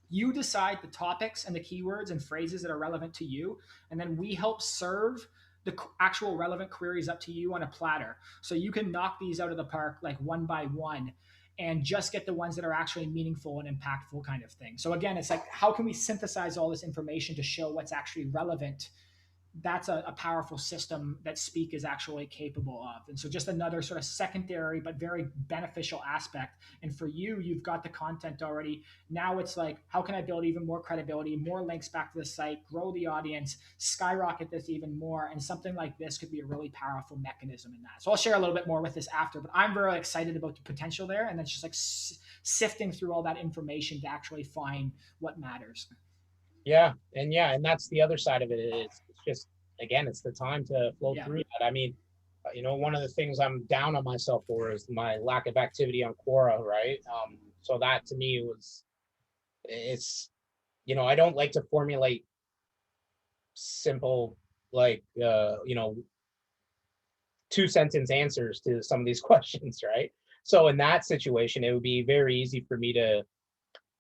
You decide the topics and the keywords and phrases that are relevant to you, and then we help serve the actual relevant queries up to you on a platter. So you can knock these out of the park like one by one and just get the ones that are actually meaningful and impactful kind of thing. So again, it's like, how can we synthesize all this information to show what's actually relevant that's a powerful system that Speak is actually capable of. And so just another sort of secondary but very beneficial aspect. And for you, you've got the content already. Now it's like, how can I build even more credibility, more links back to the site, grow the audience, skyrocket this even more? And something like this could be a really powerful mechanism in that. So I'll share a little bit more with this after, but I'm very excited about the potential there. And then just like sifting through all that information to actually find what matters. Yeah, and that's the other side of it. It's just, again, it's the time to flow through that. I mean, one of the things I'm down on myself for is my lack of activity on Quora, right? So that to me it's, I don't like to formulate simple, like, 2-sentence answers to some of these questions, right? So in that situation, it would be very easy for me to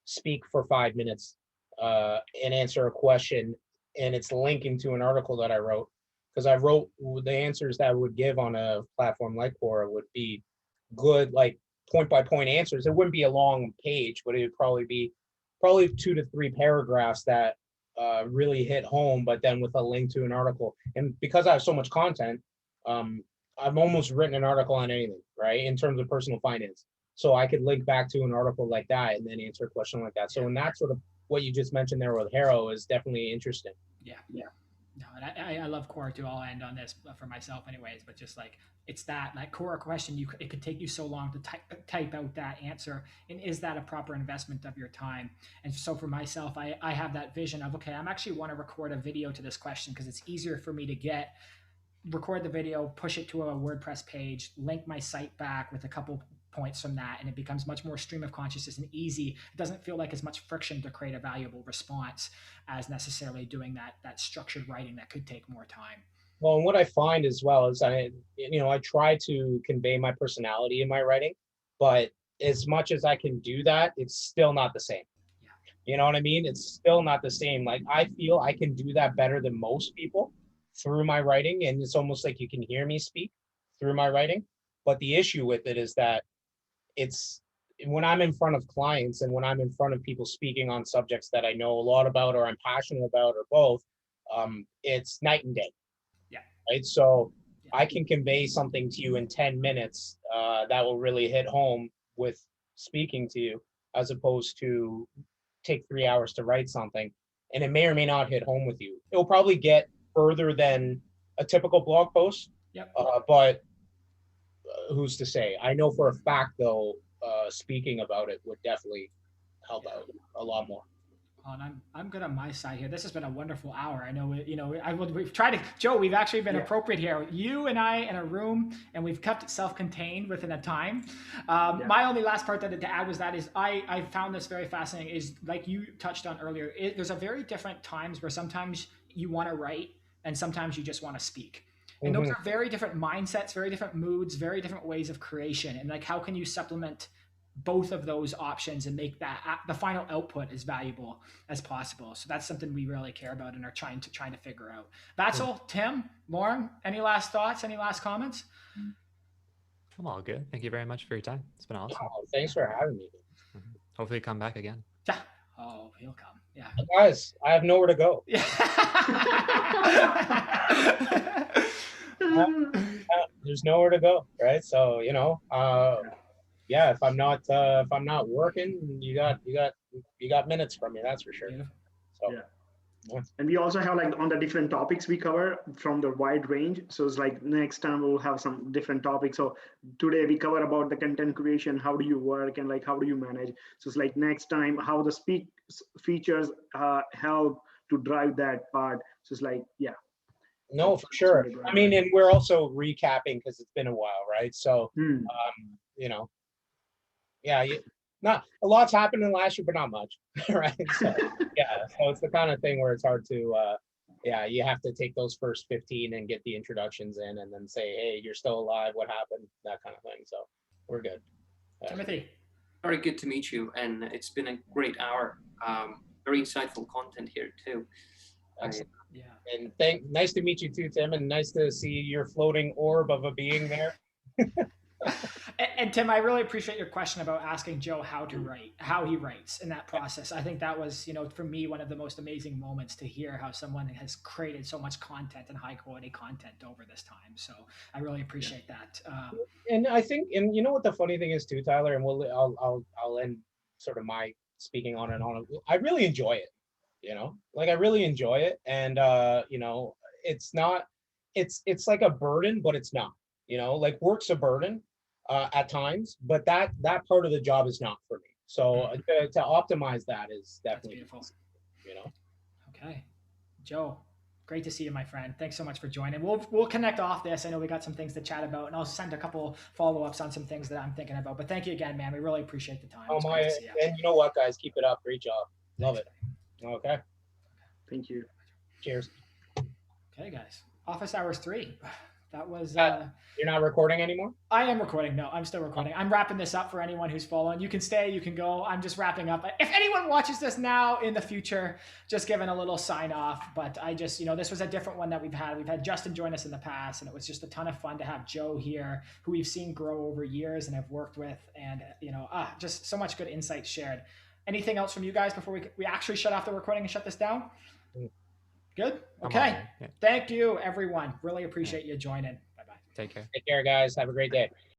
speak for 5 minutes and answer a question, and it's linking to an article that I wrote, because I wrote the answers that I would give on a platform like Quora would be good, like point by point answers. It wouldn't be a long page, but it would probably be 2 to 3 paragraphs that really hit home, but then with a link to an article. And because I have so much content, I've almost written an article on anything, right, in terms of personal finance. So I could link back to an article like that and then answer a question like that. So in that sort of, what you just mentioned there with 𝗧 is definitely interesting. Yeah. No, and I love Quora too. I'll end on this for myself anyways, but just like, it's that Quora question, it could take you so long to type out that answer. And is that a proper investment of your time? And so for myself, I have that vision of, okay, I'm actually want to record a video to this question because it's easier for me to record the video, push it to a WordPress page, link my site back with a couple points from that, and it becomes much more stream of consciousness and easy. It doesn't feel like as much friction to create a valuable response as necessarily doing that structured writing that could take more time. Well, and what I find as well is I try to convey my personality in my writing, but as much as I can do that, it's still not the same. Yeah. You know what I mean? It's still not the same. Like, I feel I can do that better than most people through my writing, and it's almost like you can hear me speak through my writing. But the issue with it is that it's when I'm in front of clients and when I'm in front of people speaking on subjects that I know a lot about or I'm passionate about or both, it's night and day. Yeah. Right. So I can convey something to you in 10 minutes that will really hit home with speaking to you, as opposed to take 3 hours to write something, and it may or may not hit home with you. It'll probably get further than a typical blog post. Yep. But who's to say? I know for a fact, though, speaking about it would definitely help out a lot more. And I'm good on my side here. This has been a wonderful hour. I know, we've tried to, Joe, we've actually been appropriate here. You and I in a room, and we've kept it self-contained within a time. My only last part to add was I found this very fascinating, is like you touched on earlier, there's a very different times where sometimes you want to write and sometimes you just want to speak. And those are very different mindsets, very different moods, very different ways of creation. And like, how can you supplement both of those options and make that the final output as valuable as possible? So that's something we really care about and are trying to figure out. That's all. Tim, Lauren, any last thoughts? Any last comments? I'm all good. Thank you very much for your time. It's been awesome. Oh, thanks for having me. Hopefully come back again. Yeah. Oh, he'll come. Yeah. Guys, I have nowhere to go. Yeah. There's nowhere to go, right? So if I'm not working, you got minutes from me, that's for sure. So and we also have on the different topics we cover from the wide range. So it's like next time we'll have some different topics. So today we cover about the content creation, how do you work, and how do you manage. So it's like next time how the speak features help to drive that part. So it's no, for sure. I mean, and we're also recapping because it's been a while, right? So, not a lot's happened in last year, but not much, right? So, so it's the kind of thing where it's hard to, you have to take those first 15 and get the introductions in, and then say, hey, you're still alive. What happened? That kind of thing. So we're good. Timothy. Very good to meet you, and it's been a great hour. Very insightful content here too. And nice to meet you too, Tim, and nice to see your floating orb of a being there. And Tim, I really appreciate your question about asking Joe how to write, how he writes in that process. I think that was, for me, one of the most amazing moments to hear how someone has created so much content and high quality content over this time. So I really appreciate that. And I think, and you know what the funny thing is too, Tyler, and I'll end sort of my speaking on and on. I really enjoy it, like I really enjoy it, and it's not, it's like a burden, but it's not, like work's a burden at times, but that part of the job is not for me. So to optimize that is definitely beautiful. Okay. Joe, great to see you, my friend. Thanks so much for joining. We'll connect off this. I know we got some things to chat about, and I'll send a couple follow-ups on some things that I'm thinking about. But thank you again, man. We really appreciate the time. And you know what, guys, keep it up. Great job. Love it. Okay. Thank you. Cheers. Okay, guys. Office Hours 3. That was. You're not recording anymore? I am recording. No, I'm still recording. I'm wrapping this up for anyone who's following. You can stay, you can go. I'm just wrapping up. If anyone watches this now in the future, just giving a little sign off. But I just, this was a different one that we've had. We've had Justin join us in the past, and it was just a ton of fun to have Joe here, who we've seen grow over years and have worked with, and just so much good insight shared. Anything else from you guys before we actually shut off the recording and shut this down? Good. Okay. Yeah. Thank you, everyone. Really appreciate you joining. Bye-bye. Take care. Take care, guys. Have a great day.